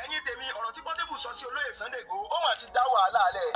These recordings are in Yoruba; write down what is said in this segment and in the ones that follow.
ẹ̀yin tèmi ọ̀rọ̀ tí Portable sọ sí olóyè Sunday Igboho ó mà ti dá wàhálà alẹ̀.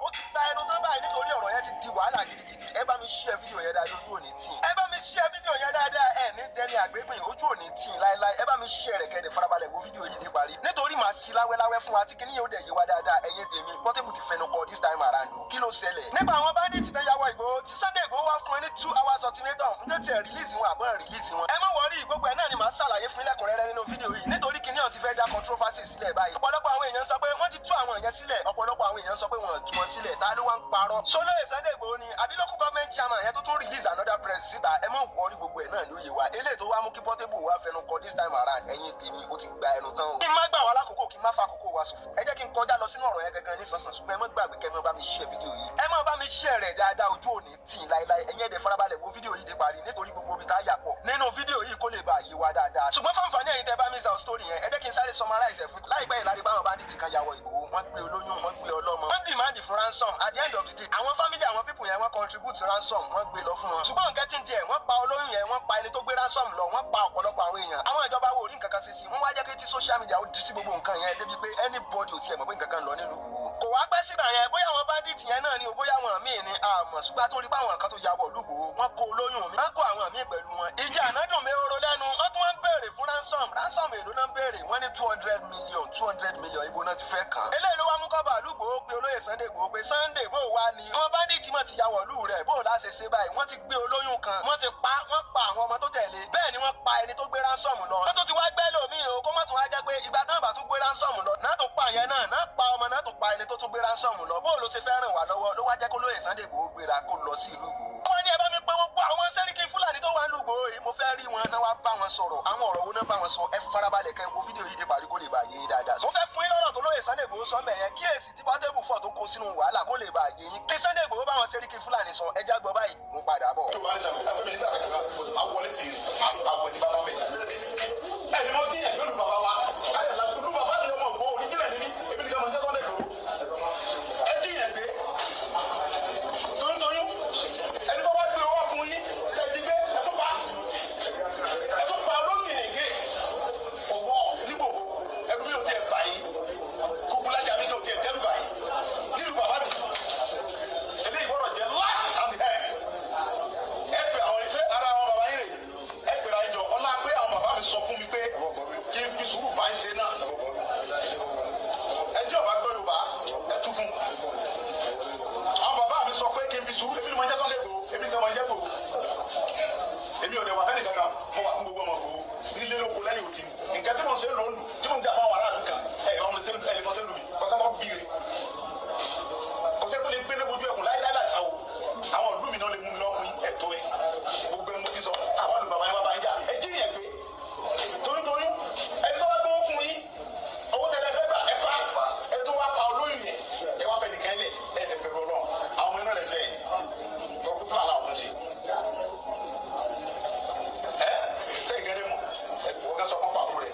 ó ti gba ẹnu tán báyìí nítorí ọ̀rọ̀ yẹn ti di wàhálà gidigidi. ẹ bá mi share fídíò yẹn dáadáa ojú òní tì. ẹ bá mi share fídíò yẹn dáadáa ẹ ní dẹni àgbégbìn ojú òní tì láéláé. ẹ bá mi share rẹ̀ kẹ́dẹ̀ farabalẹ̀ wo fídíò yìí ní parí. nítorí màá sí láwẹ́láwẹ́ fún wa tí kíní yóò dẹ̀ yé wa dáadáa ẹ̀yin tèmi Portable ti fẹnu kọ this time around. kí ló ṣẹlẹ̀? nípa àwọn bandits tẹ́ yàwọ̀ Igboho tí Sunday Igboho wá fún ẹ ní 2 hours ultimatum ń tẹ̀ release wọn àbọ̀ release wọn. ẹ má wọrí gbogbo ẹ̀ náà ni màá ṣàlàyé fún lẹ́kùnrẹ́rẹ́ nínú fídíò yìí nítorí kíní ọ̀hún ti fẹ́ dá controversy sílẹ̀ báyìí. ọ̀pọ̀lọpọ̀ àwọn èèyàn sọ pé wọ́n ti tú àwọn èèyàn sílẹ̀ ọ̀pọ̀lọpọ̀ àwọn èèyàn sọ pé wọ́n tú wọn sílẹ̀ ta ló wá ń parọ́. Olóyè Sunday Igboho ni àbí local government chairman yẹn tó tún release another press síta ẹ má wọrí gbogbo ẹ̀ náà ní òye wa eléyìí tó wá mú kí Portable wá fẹnu kọ this time around ẹ̀yin tèmi ó ti gba ẹnu tán o. kí n má gbà wá lákòókò kí n má fa àkókò wa ṣòfò ẹ jẹ́ kí n kọjá lọ sínú ọ̀rọ̀ yẹn gangan ní sànsàn ṣùgbọ́n ẹ má gbàgbé kẹ́ ẹ má bá mi share fídíò yìí ẹ má bá mi share rẹ̀ dáadáa ojú òní tì í láéláé ẹ̀yin ẹ̀dẹ̀ farabalẹ̀ wo fídíò yìí dé parí nítorí gbogbo ibi tá a yà pọ̀ nínú fídíò yìí kó lè bá yé wa dáadáa ṣùgbọ́n fáǹfààní ẹ̀yin tẹ́ bá mi sọ story yẹn ẹ jẹ́ kí n sáré summarize ẹ̀ fún láìpẹ́ ìlàrí báwọn bandits kan yàwọ̀ Ìgbòho wọ́n gbé olóyún wọ́n gbé ọlọ́mọ wọ́n demand for ransom at the end of the day àwọn family àwọn people yẹn wọ́n contribute ransom wọ́n gbé lọ fún wọn ṣùgbọ́n nǹkan tí ń jẹ wọ́n pa olóyún yẹn wọ́n pa ẹni tó gbé ransom lọ wọ́n pa ọ̀pọ̀lọpọ̀ àwọn èèyàn àwọn ìjọba wo orí nǹkan kan ṣe sí wọ́n wá jẹ́ kí tí social media ó di sí gbogbo nǹkan yẹn débi pé anybody ò tiẹ̀ mọ̀ pé nǹkan kan lọ nílùú Ìgbòho kò wá pẹ́ sígbà yẹn bóyá àwọn bandits yẹn náà ni o bóyá àwọn míì ni àmọ́ ṣùgbọ́n tó rí pé àwọn kan tó ya wọ̀ lùgbòho wọ́n kó olóyún mi wọ́n kó àwọn míì pẹ̀lú wọn ìjà ànádùn mi oró lẹ́nu wọ́n tún wọ́n ń béèrè fún ransom èlò náà ń béèrè wọ́n ní 200 million ibo náà ti fẹ́ kàn. eléyìí ló wá mú kọ́ba àlùgbòho pé olóyè Sunday Igboho pé Sunday bó wá ní. àwọn bandits mọ̀ ti ya wọ̀lú rẹ̀ bó láṣẹ ṣe báyìí wọ́n ti gbé olóyún kan wọ́n pa àwọn ọmọ tó tẹ̀lé bẹ́ẹ̀ ni wọ́n pa ẹni tó gbé ransom lọ. wọ́n tó ti wá gbẹ́ lómìn o kó má tún wá jẹ́ pé ìgbà náà bá tún gbé ransom lọ náà tó pa yẹn náà pa ọmọ náà tó pa ẹni tó tún gbé ransom lọ bó ló ṣe fẹ́ ràn wá lọ́wọ́ ló wá jẹ́ kó lóyè Sunday Igboho gbéra kó lọ sí ìlú Ìgbòho. wọ́n ní ẹ bá mi pé gbogbo àwọn sẹ́ríkì Fúlàní tó wà ní Ìgbòho yìí mo fẹ́ rí wọn náà wá bá wọn sọ̀rọ̀ àwọn ọ̀rọ̀ wo náà bá wọn sọ ẹ farabalẹ̀ kẹ́ wo fídíò yìí dé parí kó lè bá yé dáadáa. mo fẹ́ fún yín lọ́rọ̀ tó lóyè Sunday Igboho sọ mẹ́ yẹn kí èsì tí Portable fọ̀ tó kó sínú wàhálà kó lè bá yé yín kí Sunday Igboho bá wọn sẹ́ríkì Fúlàní sọ ẹja gbọ́ báyìí mo padà bọ̀. ẹni mo dín ẹgbẹ́ olùbàbà wa ayọ̀lá olùbàbà ni ọmọ ògbó oníjìnlẹ̀ níbí ebi ní ká máa ń tẹ́tọ́ lẹ́kọ̀ọ́ ẹ dín yẹn gbé toyúntoyún ẹni tó bá gbé owó fún yín tẹ̀jí gbé ẹ tó pa olóyìn nìgé ọwọ́ nígbò ẹbí mi ò tiẹ̀ bá yín kúkúlájà mi ò tiẹ̀ dẹ́rù bá yín nílùú bàbá mi eléyìí gbọ́dọ̀ jẹ́ last and end ẹ pè àwọn iṣẹ́ ara àwọn bàbá yín rè ẹ pèrè àjọ ọlá pé àwọn bàbá mi sọ fún mi pé kí n fi sùúrù bá ń ṣe náà ẹ jẹ́ ọba gbọ́ Yorùbá ẹ tún fún àwọn bàbá mi sọ pé kí n fi sùúrù èmi ni mo jẹ́ Sunday Igboho èmi ni mo jẹ́ Igboho èmi ò dẹ̀ wà fẹ́ni kankan mo wà fún gbogbo ọmọ Igboho nílé lóko lẹ́yìn òdì nǹkan tí mo ń ṣe lóńdù tí mo ń dà fún àwọn aráàlú kan ọmọ tí ẹ lè fọ́ sẹ́nu mi kọ́sẹ́ bá bíire kọ́sẹ́ tó lè gbé ní ojú ẹkùn láíláí láìsáwò àwọn ìlú mi náà lè mú mi lọ́kùnrin ẹ̀tọ́ ẹ̀ gbogbo ẹ̀ mo fi sọ àwọn olùbàbà yẹn wá bá ń jà ẹ jí yẹn gbé toyúntoyún ẹni tó bá gbówó fún yín owó tẹ̀lé fẹ́ gbà ẹ pa ẹ tó wá pa olóyún yẹn ẹ wá fẹ́ nìkan lẹ̀ ẹ lè fẹ́ bọ́lọ́ àwọn ọmọ iná lẹ̀ sẹ́yìn ọkùnrin fúlàní àwọn ṣe ẹ tẹ́ ìgẹ́rẹ́ mọ̀ ẹ kò kẹ́ sọ fún pàbó rẹ̀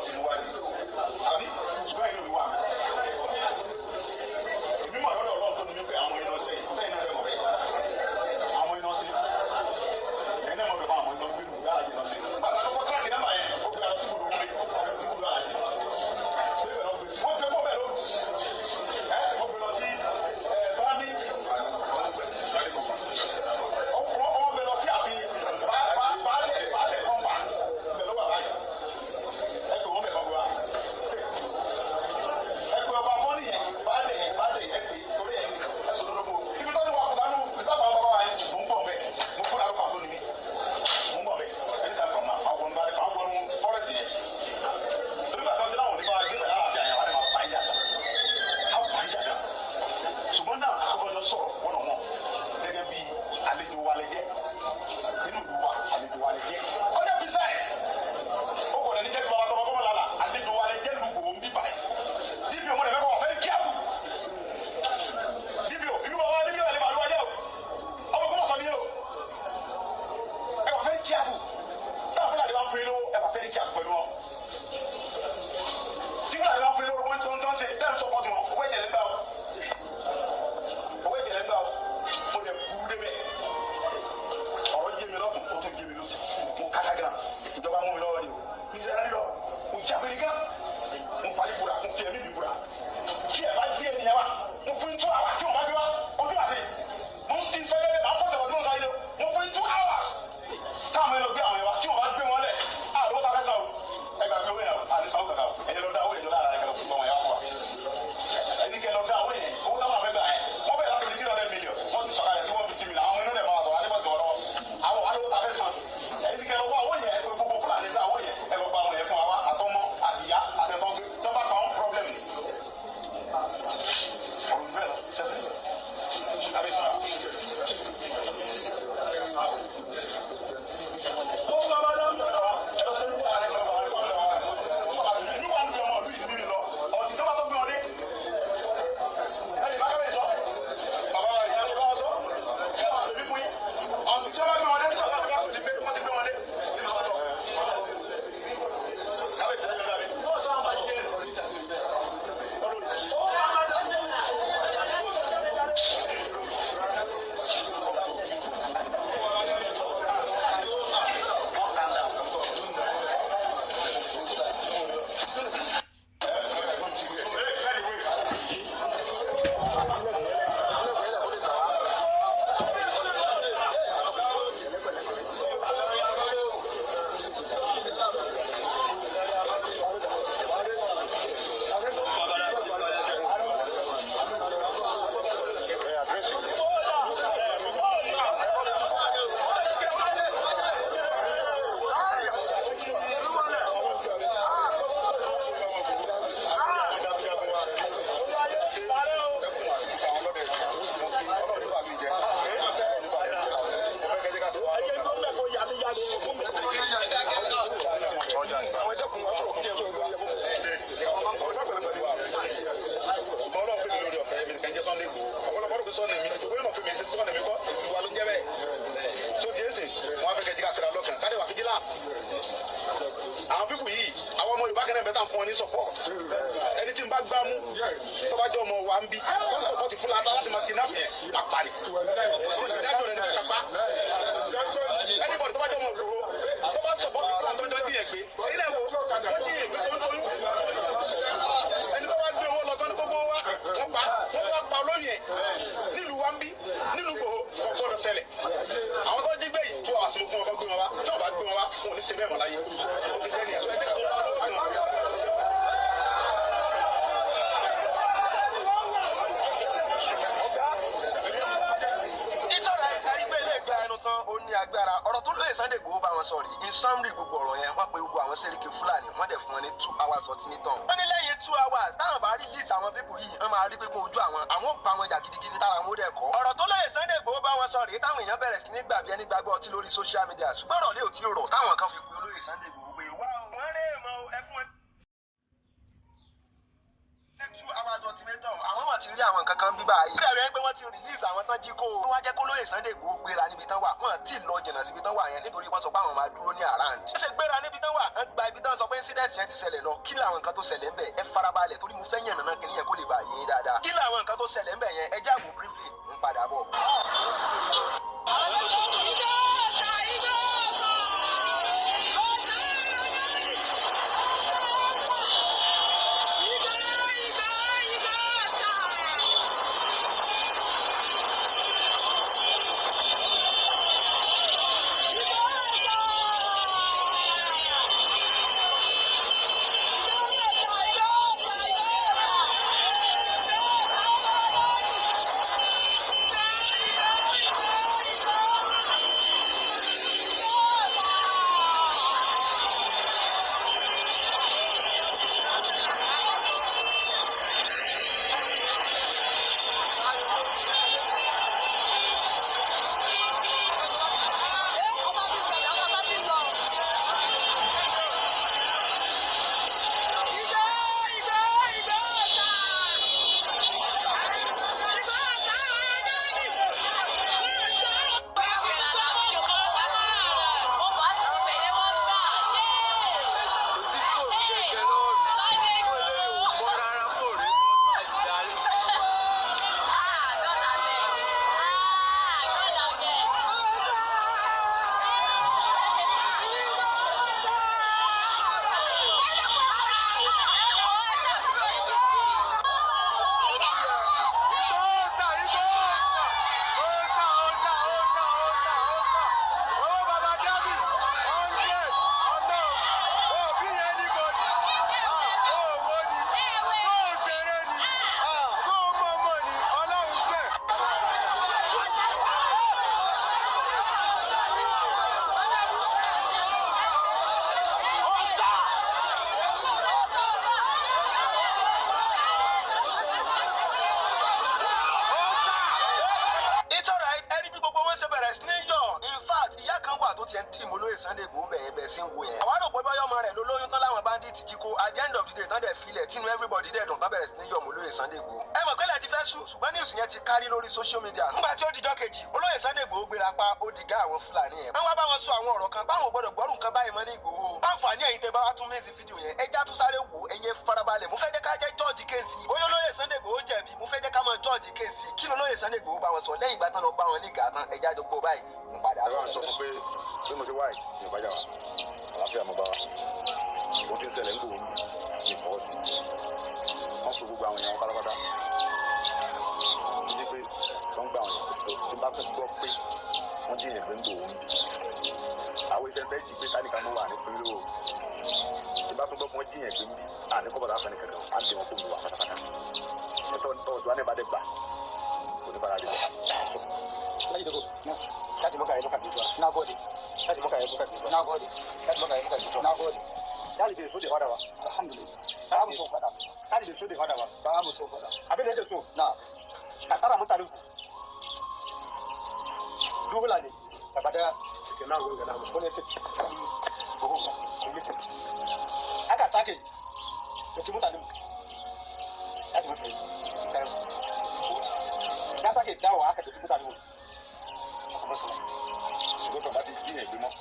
ti mú wáyé àbí ṣùgbọ́n ìlú mi wà mí. èmi mọ̀ lọ́dọ̀ ọlọ́run tó ní wípé àwọn iná ṣe sẹ́yìn náà rẹ̀ mọ̀ bẹ́ẹ̀ àwọn iná ṣe ẹ̀yin náà mọ̀ bẹ́ẹ̀ àwọn iná gbé nù yára yìí lọ sí. bàtà tó kọ́ tíráàkì náà yẹn ó fi àlọ́ tí mo lò wọlé ibùdó àlàyé wọ́n gbé mọ́ bẹ́ẹ̀ ló wọ́n gbé lọ sí bámi wọ́n gbé lọ sí àbí baálẹ̀ kọ́ńpà bẹ́ẹ̀ ló wà báyìí ẹgbẹ́ wọn bẹ̀ kọ́ gbé wa ẹgbẹ́ ọba mọ́nì yẹn baálẹ̀ ẹgbẹ́ torí ẹ̀ ẹ̀sùn lọ́dọ̀ mọ́ ibi tó ní wà kúsánú ìsábà bàbá wa yẹn mò ń bọ̀ bẹ́ẹ̀ mo kó dàrú pàtó ni mi mò ń bọ̀ bẹ́ẹ̀ ẹni tàn kọ̀ máa àwọn fọ́rẹ́sì yẹn torí bàtà ọ̀sẹ̀ náà wò ní bá gbé pẹ̀lú àlàáfíà yẹn wà ní ma fa ìjà kan ṣùgbọ́n náà àkọ́kọ́ sọ̀rọ̀ wọ́n wọ́n gẹ́gẹ́ bí àlejò wa lẹ́jẹ́ nínú ìlú wa àlejò wa lẹ́jẹ́ ọjọ́ bísáì ó kò lẹ́ni jẹ́ ti bàbá tọmọ kọ́mọ lálà àlejò wa lẹ́jẹ́ lùgbò ń bí báyìí dípò mo lè fẹ́ kọ́ wọ́n fẹ́ kí àbù dípò ìlú wa wá níbi ìwà lè bàlúwà jẹ́ o ọmọ kọ́mọ sọ ní o ẹ wà fẹ́ kí àbù táwọn fúlàní bá ń fún yín lówó ẹ wà fẹ́ kí àbù pẹ̀lú wọn tí fúlàní bá ń fún yín lówó wọn tó ń ṣe bẹ́ẹ̀ ń sọpọ́tì wọn owó ẹ̀jẹ̀ lẹ́gbàá o mo lè burú débẹ̀ ọ̀rọ̀ yé mi lọ́tún ó tún yé mi lọ́sí mo kára gan ìjọba mú mi lọ́wọ́ ni o ní sẹ́yìn náà lọ mo jábẹ́ ní gan mo fà yí búra mo fi ẹ̀mí mi búra tí ẹ̀ bá gbé ènìyàn wa mo fún 2 hours tí mo bá gbé wa ojú àti mo ń sin sẹ́yìn máa pọ̀ sẹ̀wọ̀n tí mo sọ yìí mo fún 2 hours káwọn ẹ̀ lọ gbé àwọn ẹ̀ wa tí mo bá gbé wọn lẹ̀ àdó ta fẹ́ sàn o ẹgbàá gbé owó yẹn àti sàn ó kàkà o ẹni lọ dá owó yẹn lọ lára ẹgbẹ́ fún ọmọ yẹn wá fún wa ẹni kẹ lọ dá owó yẹn owó táwọn afẹ́ gbà yẹn wọ́n bẹ̀rẹ̀ láti 300 million wọ́n ti sọ̀kalẹ̀ sí 150 million àwọn inú rẹ̀ máa sọ̀rọ̀ adébọ̀tì ọ̀rọ̀ àwọn alówó ta fẹ́ san ẹni kẹ lọ wá owó yẹn gbogbo fúlàní dá owó yẹn ẹ lọ gba àwọn yẹn fún wa àtọmọ àtìyá àtẹ̀tọ́ tó bá pa wọn problem ni. ọ̀rùn bẹ́ẹ̀ sẹ́fẹ̀ àbísà. àwọn pípù yìí àwọn ọmọ Yorùbá kẹ́nẹ́ bẹ́tà fún ọ ní support ẹni tí n bá gbá mú tó bá jẹ́ ọmọ wa ń bí wọ́n support Fúlàní láti máa kidnap yẹn àpàlì ìdájọ́ rẹ̀ ní kápá anybody tó bá jẹ́ ọmọ òkúrò tó bá support Fúlàní tó ń jọ díẹ̀ gbé èyí náà wò ó díẹ̀ gbé tó ń toyún ẹni tó bá gbé owó lọ tán ní gbogbo wa wọ́n pa olóyè nílùú wa ń bí nílùú Ìgbòho kò gbọ́dọ̀ ṣẹlẹ̀ àwọn tó jí gbé yìí tó àsìmọ fún ọkọ gbé wọn wá tí wọn bá gbé wọn wá wọn ò ní ṣe bẹ́ẹ̀ mọ́ láyé ó fi jẹ́ ní ẹ̀sọ́ ẹ̀jẹ̀ tó ń bá lọ́wọ́ fún wọn. Agbára ọ̀rọ̀ tó lóye Sunday Igboho bá wọn sọ rí in summary gbogbo ọ̀rọ̀ yẹn wọ́n pe gbogbo àwọn sẹ́ríkì Fúlàní wọ́n dẹ̀ fún wọn ní 2 hours ultimatum. wọ́n ní lẹ́yìn 2 hours táwọn bá release àwọn pípù yìí wọ́n máa rí pé kó ojú àwọn bá wọn jà gidigidi tára wọn ó dẹ̀ kọ́. ọ̀rọ̀ tó lóye Sunday Igboho bá wọn sọ rí táwọn èèyàn bẹ̀rẹ̀ sí ní gbàgbé ẹni gbàgbọ́ ọtí lórí social media ṣùgbọ́n ọ̀rọ̀ lé ò tí ò rọ̀ táwọn kan fi pe olóyè Sunday Igboho pé wá o wọ́n rẹ̀ mọ́ ẹ fún ẹ 2 hours ultimatum àwọn mà ti rí àwọn nǹkan kan bí báyìí. ó dàbí ẹni pé wọ́n ti release àwọn tán jí kó. tó wá jẹ́ kó lóye Sunday Igboho gbéra níbi tán wà wọ́n ti lọ jìnnà síbi tán wà yẹn nítorí wọ́n sọ pé àwọn máa dúró ní around. ó ṣe gbéra níbi tán wà ń gba ibi tán sọ pé incident yẹn ti ṣẹlẹ̀ lọ. kí làwọn nǹkan tó ṣẹlẹ̀ ń bẹ̀ ẹ farabalẹ̀ torí mo fẹ́ yàn nàná kí nìyẹn kó lè bá yé dáadáa. kí làwọn nǹkan tó ṣẹlẹ̀ ń bẹ̀ yẹn ẹ jáwọ́ briefly ń padà bọ̀. Sunday Igboho bẹ̀rẹ̀ sí ń wo yẹn. àwọn àdókò bọ́yọ̀ ọmọ rẹ̀ ló lóyún tán láwọn bandits jí kó at the end of the day tán dẹ̀ filẹ̀ tínú everybody dẹ̀ dùn tán bẹ̀rẹ̀ sí ní yọ̀ mọ́ olóyè Sunday Igboho. ẹ mọ̀ pé lẹ́ẹ̀ ti fẹ́ sùn ṣùgbọ́n news yẹn ti kárí lórí social media. nígbà tí ó dijọ́ kejì olóyè Sunday Igboho gbéra pa ó dìgá àwọn Fúlàní yẹn. wọ́n wá bá wọn sọ àwọn ọ̀rọ̀ kan báwọn gbọ́dọ̀ gbọ́rù nǹkan báyìí mọ́ ní Igboho. àǹfààní ẹ̀yin tẹ́ bá wá tún mẹ́sì fídíò yẹn ẹja tún sáré wò ẹ̀yẹ farabalẹ̀ mo fẹ́ jẹ́ ká jẹ́ jọ́ọ̀jì kéèsì. bóyá olóyè Sunday Igboho jẹ̀bi mo fẹ́ jẹ́ ká mọ jọ́ọ̀jì kéèsì. kí ni olóyè Sunday Igboho bá wọn sọ lẹ́yìn ìgbà tán lọ bá wọn ní ìgà tán ẹja jọ gbọ́ báyìí ń padà. ẹ bá wọn sọ fún pé bí mo ti wáyé ní ìbájá wa àlàáfíà mo bá wa mo ti ń ṣẹlẹ̀ ń gbòó ní ìfọwọ́ sí wọ́n fi gbogbo àwọn èèyàn pátápátá ní pé tó ń gbà wọn tí bá fẹ́ gbọ́ pé wọ́n jí ìyẹn pé ń gbòó ń bì àwọn iṣẹ́ bẹ́ẹ̀ jí pé káníkà ló wà ní fún ilé o tí bá fẹ́ gbọ́ pé wọ́n jí ìyẹn pé ń bì àní kọ́ bọ̀dọ̀ àfẹ́ni kankan á lè wọn kó mi wà pátápátá ẹ̀tọ́ ọ̀dọ́ àná ìbàdàn gbà kò ní fara rẹ̀ sọ. Láti mọ́kà yẹn mọ́kà tó tó na gode. Láti mọ́kà yẹn mọ́kà tó tó na gode. Láti mọ́kà yẹn mọ́kà tó tó na gode. Láti bai so da fada ba. Alhamdulillah. Ba mu so fada. Láti bai so da fada ba. Ba mu so fada. Abin da yake so na ka tsara mutanen ku. Dubula ne. Gaba da ke na gonga na mu. Wani take. Aka sake. Da ki mutanen mu. Láti musu. Ya sake dawo aka da mutanen mu. Gbogbo bá ti jí yẹn gbé mọ́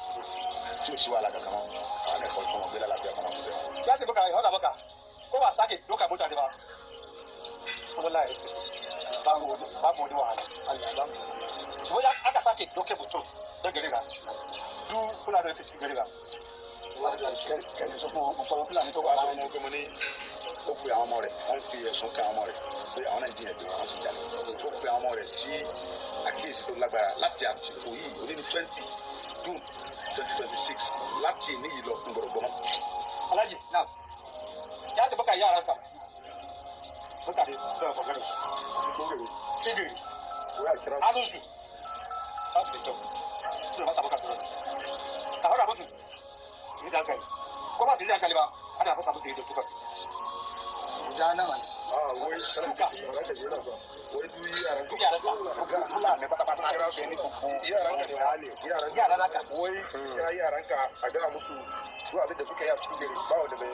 tí o ti wà lágàkà mọ́ àwọn ẹ̀kọ́ ìfọ̀n ọ̀gbẹ́ lálàáfíà kan máa ń sẹ́wọ̀n. Láti bọ́kà ọ̀dà bọ́kà kó wà sáàkì lókà mọ́tò àdìbà fún láì báwo ni wàhálà wọ́n yá aka sáàkì lókè mọ́tò lẹ́gẹ̀rẹ́ rà dú fúlàní fi ti gẹ̀rẹ́ rà. Kẹ̀kẹ́ sọ fún ọ̀pọ̀ fúlàní tó wà láwọn ọmọ ọgbẹ́ mọ́ ní ó pe àwọn ọmọ rẹ̀ wọ́n fi ẹ̀sùn kan àwọn ọmọ rẹ̀ pé àwọn náà jiyàn gbé wọn sì jalè ó pe àwọn ọmọ rẹ̀ sí àkíyèsí tó lágbára láti àsìkò yìí òní ní 20 June 2026 láti ní yìí lọ fún gbọdọgbọmọ. Alhaji náà yàtọ̀ bọ́kà yára kan bọ́kà de bẹ́ẹ̀ bọ́kà de sígìrì alùsù láti lè jọ sí ìwọ́n tàbọ́kà sọ̀rọ̀ kàwé àbọ̀sù ní dàgbẹ́ kọ́ bá sì ní àgbẹ̀lẹ̀ bá a ní àfọ́sà àbọ̀sù yìí dọ̀tún kan. Ìjà náà wà ní. Wọ́n du yaran ka Allah ne fata kira su ni yaran ka ne hali yaran ka wai kira yaran ka a ga musu su abin da suka yi a cikin gari ba wanda bai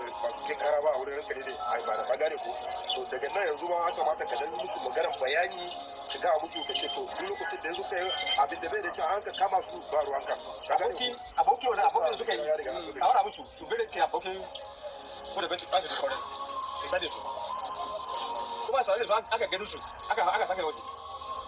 kai kara ba a wurin ranka ne ai ba da ba gane ko to daga nan yanzu ma aka mata ka dan musu maganar bayani ka ga musu ka ce to duk lokacin da yanzu kai abin da bai da cewa an ka kama su ba ruwanka ka gane aboki wani abokin suka yi a wani musu su bere ke abokin ko da bai ba su kore ba da su kuma sai da aka gani su aka saka waje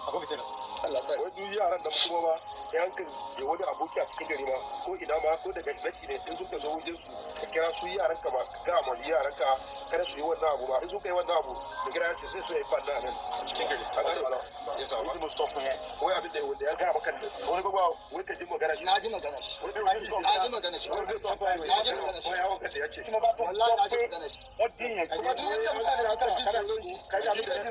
abokin tana Allah ta wai duk yaran da kuma ba yankin da wani aboki a cikin gari ma ko ina ma ko daga mace ne in suka zo wajen su ka kira su yaran ka ba ka ga ma yaran ka kada su yi wannan abu ba in suka yi wannan abu da gira ya ce sai su yi fanna nan a cikin gari a gari ba ya sa wani mustafa ne wai abin da wanda ya ga maka wani gaba wai ka ji magana shi na ji magana shi wani na ji magana shi wani mustafa ne na ji magana shi wai ya wanka da ya ce kuma ba to wallahi na ji magana shi wadin ya kuma duk yadda mutane aka ji tsoron shi ka ji abin da ya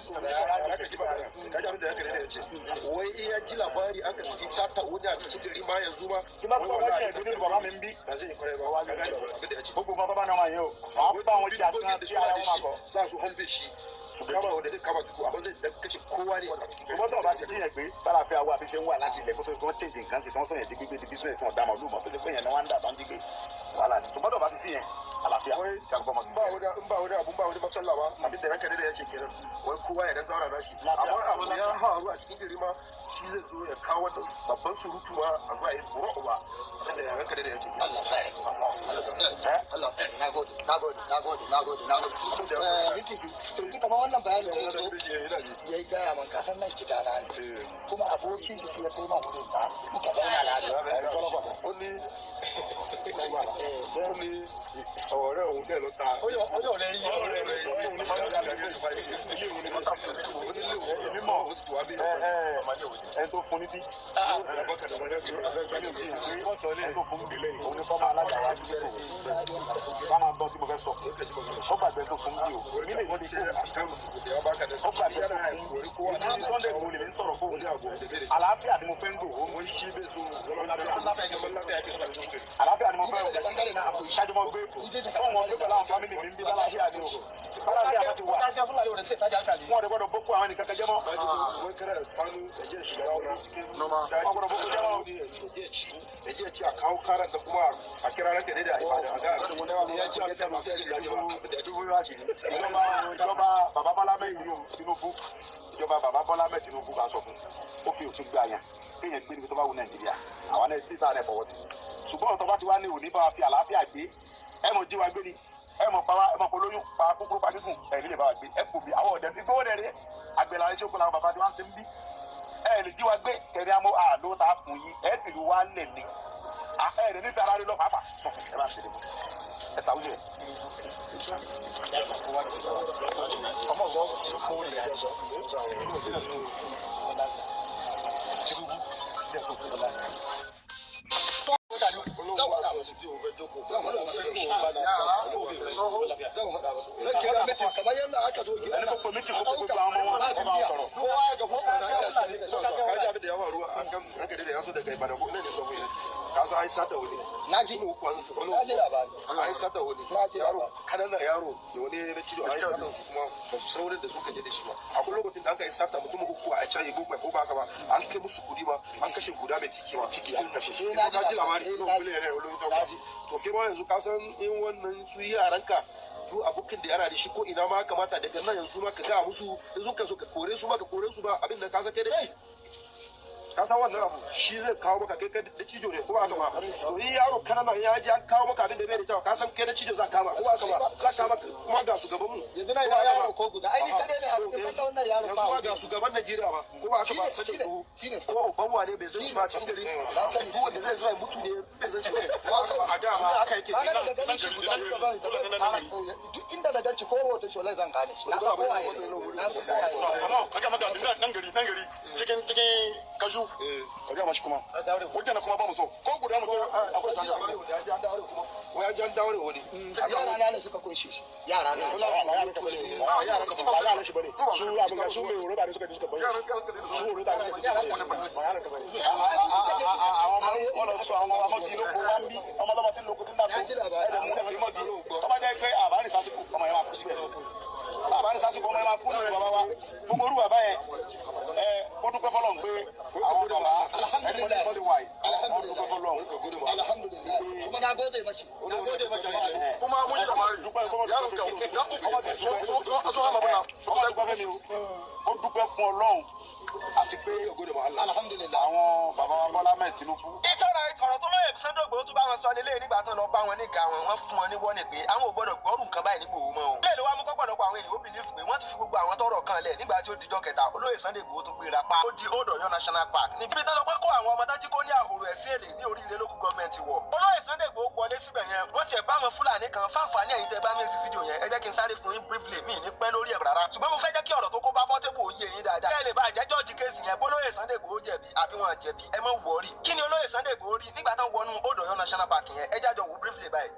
ce wai iya ji labari aka ci ta wani a cikin gari ma yanzu ma kuma ko ba ke dinin ba min bi ba zai kware ba ka gani abin da ya ce ko ba na ma yau ba ba wani da suna ci ara ma ko sa su hombe shi su kama wanda zai kama ko abin zai kashe kowa ne a cikin kuma to ba ti yin pé bala fe awa bi se nwa láti ilẹ̀ kó tó ko change nǹkan se ton so yẹn ti gbigbe di business ton da ma lu mo tó jẹ́ pé yẹn na wanda ton jige wala ni to ba to ba ti si yẹn àlàáfíà wai in ba wani masalla ba abin da ranka da yake kenan wai kowa ya dan zauna na shi amma abu ya hawa a cikin gari ma shi zai zo ya kawo wannan babban surutu ma a zuwa yin buru ba abin da ranka da yake kenan Allah na gode miki to ni kamar wannan bayanin da yazo yayi gaya man ka san nan kitana ne kuma abokin shi ya sai man wurin sa muka zauna lafiya ní ọ̀rẹ́ òun dẹ̀ ló ta. ó yọ̀ lẹ́yìn ọ̀rẹ́ rẹ̀ òun ní bàbá rẹ̀ lórí ìfà yìí ilé òun ní bàbá rẹ̀ onílé òun mímọ́ òun sì wá bí ẹ tó fún níbí. wọ́n sọ ilé tó fún níbí lẹ́yìn òun ní fọ́mà alága wa ti bẹ̀rẹ̀ bá máa gbọ́ tí mo fẹ́ sọ. ó gbàgbé tó fún níbí o èmi lè wọ́n ti ṣe àṣàrò ó gbàgbé tó fún níbí o Sunday wo lè mi sọ̀rọ̀ fún àlàáfíà ni mo fẹ́ ń gbò ó ń ṣí bẹ́ẹ̀ sọ àlàáfíà ni mo fẹ́ ṣáájú mọ́ gbé fún wọn gbé pẹ̀lú àwọn fámìlì mi ń bí lálàáfíà ni o lálàáfíà bá ti wà wọn ò dé gbọ́dọ̀ boko àwọn ènìyàn kẹjẹ mọ́. wọ́n kẹ́rẹ́ sanu ẹ̀jẹ̀ shiga wọ́n gbọ́dọ̀ boko jẹ́ wọn. ẹ̀jẹ̀ ci a kawo karan da kuma a kira rake ne da a ga ya ci a kẹ́tẹ́ ma fẹ́ shiga ìjọba bàbá Bọ́lá Tinubu ìjọba bàbá Bọ́lá Tinubu bá sọ fún ó fi òfin gbé àyàn kéèyàn gbé níbi tó bá wù Nàìjíríà àwọn náà ti sáré fọwọ́ sí ṣùgbọ́n ọ̀tọ̀ bá ti wá ní òní bá wa fi àlàáfíà gbé ẹ mọ̀ jí wa gbé ni ẹ mọ̀ pa wá ẹ mọ̀ polóyún pa kúkúrú pa gígùn ẹ nílé bá wa gbé ẹ kò bí àwọn ọ̀dẹ́ gbówó dẹ̀ rí àgbẹ̀là ẹ ṣe kó làwọn bàbá tí wọ́n ń ṣe ń bí ẹ lè jí wa gbé kẹrí àmọ́ àlọ́ ta fún yín ẹ fìlú wa lẹ̀ ní ẹ rẹ̀ nífẹ̀ẹ́ ara rí lọ pàápàá sọ fún ẹ bá ṣe ẹ ṣàwùjọ ẹ. ọmọ ọgbọ́n kó lè yà sọ kamar yadda aka zo gidan nan kowa ya ga kowa kaji abin da ya faru a kan ranka da ya zo daga Ibadan ko ne so ne ka san ai sata wani na ji ko an su na ji labari ai sata wani yaro kanana yaro da wani na cido ai sata kuma saurin da suka je da shi ma akwai lokacin da aka yi sata mutum uku a can ko ba ka ba an kai musu kudi ma an kashe guda mai ciki ma ciki an kashe shi ka ji labari ko bile ne to ke ma yanzu ka san in wannan su yaranka to abokin da yana da shi ko ina ma kamata daga nan yanzu ma ka ga musu yanzu ka so ka kore su ba abin da ka san kai da kai ka san wannan abu shi zai kawo maka kai da cijo ne ko aka ma to in yaro kanana ya ji an kawo maka abin da bai da kyau ka san kai da cijo za ka ma ko aka ma za ka ma kuma ga su gaban mu yanzu na yaro ko guda ai ni kadai ne a cikin wannan yaro ba ga su gaban Najeriya ba ko aka ma sai ko shine ko babban wane bai san shi ma cikin gari na san duk wanda zai zo ya mutu ne bai san shi ba a ga ma aka yake duk inda na ganci ko hoton shi wallahi zan gane shi na san kowa na san kowa kaga maka nan gari cikin kaju ka ga mashi kuma wajen kuma ba mu so ko guda mu akwai kan wai an jan daure wani yara ne suka kunshi shi yara ne yara shi bane su abin ga su mai wuri da suka bari su wuri da wala so àwọn ọmọ dino ko wan bi ọmọ lọmọ tin lokutin da ko mo dino to ba jẹ́ pé abani sasiku ọmọ yẹn ma kú síbẹ̀ abani sasiku ọmọ yẹn ma kú ni baba wa gbogbo ru baba yẹn ó dúpẹ́ fọ́lọ́run pé àwọn baba ẹni mo ti wáyé alhamdulillah kuma na gode mashi kuma mun yi kamar yaron ka ya kuke so hama bana ó dúpẹ́ fún Ọlọ́run àti pé alhamdulillah àwọn bàbá wa Bọ́lá Ahmed Tinubu. ìtọ́ra ọ̀rọ̀ tó lóye Sunday Igboho tún bá wọn sọ nílé nígbà tó lọ bá wọn níga wọn fún wọn ní wọ́nì pé àwọn ò gbọ́dọ̀ gbọ́rù nǹkan báyìí nígbò mọ́ o. ilé ìlú wa mú kọ́pọ̀lọpọ̀ àwọn èèyàn ó bìlífù pé wọ́n ti fi gbogbo àwọn tọ́rọ̀ kan lẹ̀ nígbà tí ó dijọ́ kẹta olóyè Sunday Igboho tó gbéra pa ó di Old Ọ̀yọ́ National Park níbi tó lọ pé kó àwọn ọmọ dájú kó ní àhòrò ẹ̀sìn èlé ní orí ilé local government wọ̀. olóyè Sunday Igboho wọlé síbẹ̀ yẹn wọ́n tiẹ̀ bá wọn Fúlàní kan fáǹfààní ẹ̀yìn tẹ́ bá mi sí fídíò yẹn ẹ jẹ́ kí n sáré fún yín briefly mi ní pẹ́ lórí ẹ̀ rárá ṣùgbọ́n mo fẹ́ jẹ́ kí ọ̀rọ̀ tó kó bá Portable yé yín dáadáa kẹ́ ẹ lè bá àjẹjọ́ jí kéèsì yẹn bólóyè Sunday Igboho jẹ̀bi àbí wọn jẹ̀bi ẹ mọ̀ wọ́ọ̀rì kí ni olóyè Sunday Igboho rí nígbà tán wọnú Old Ọ̀yọ́ National Park yẹn ẹ jájọ wò briefly báyìí.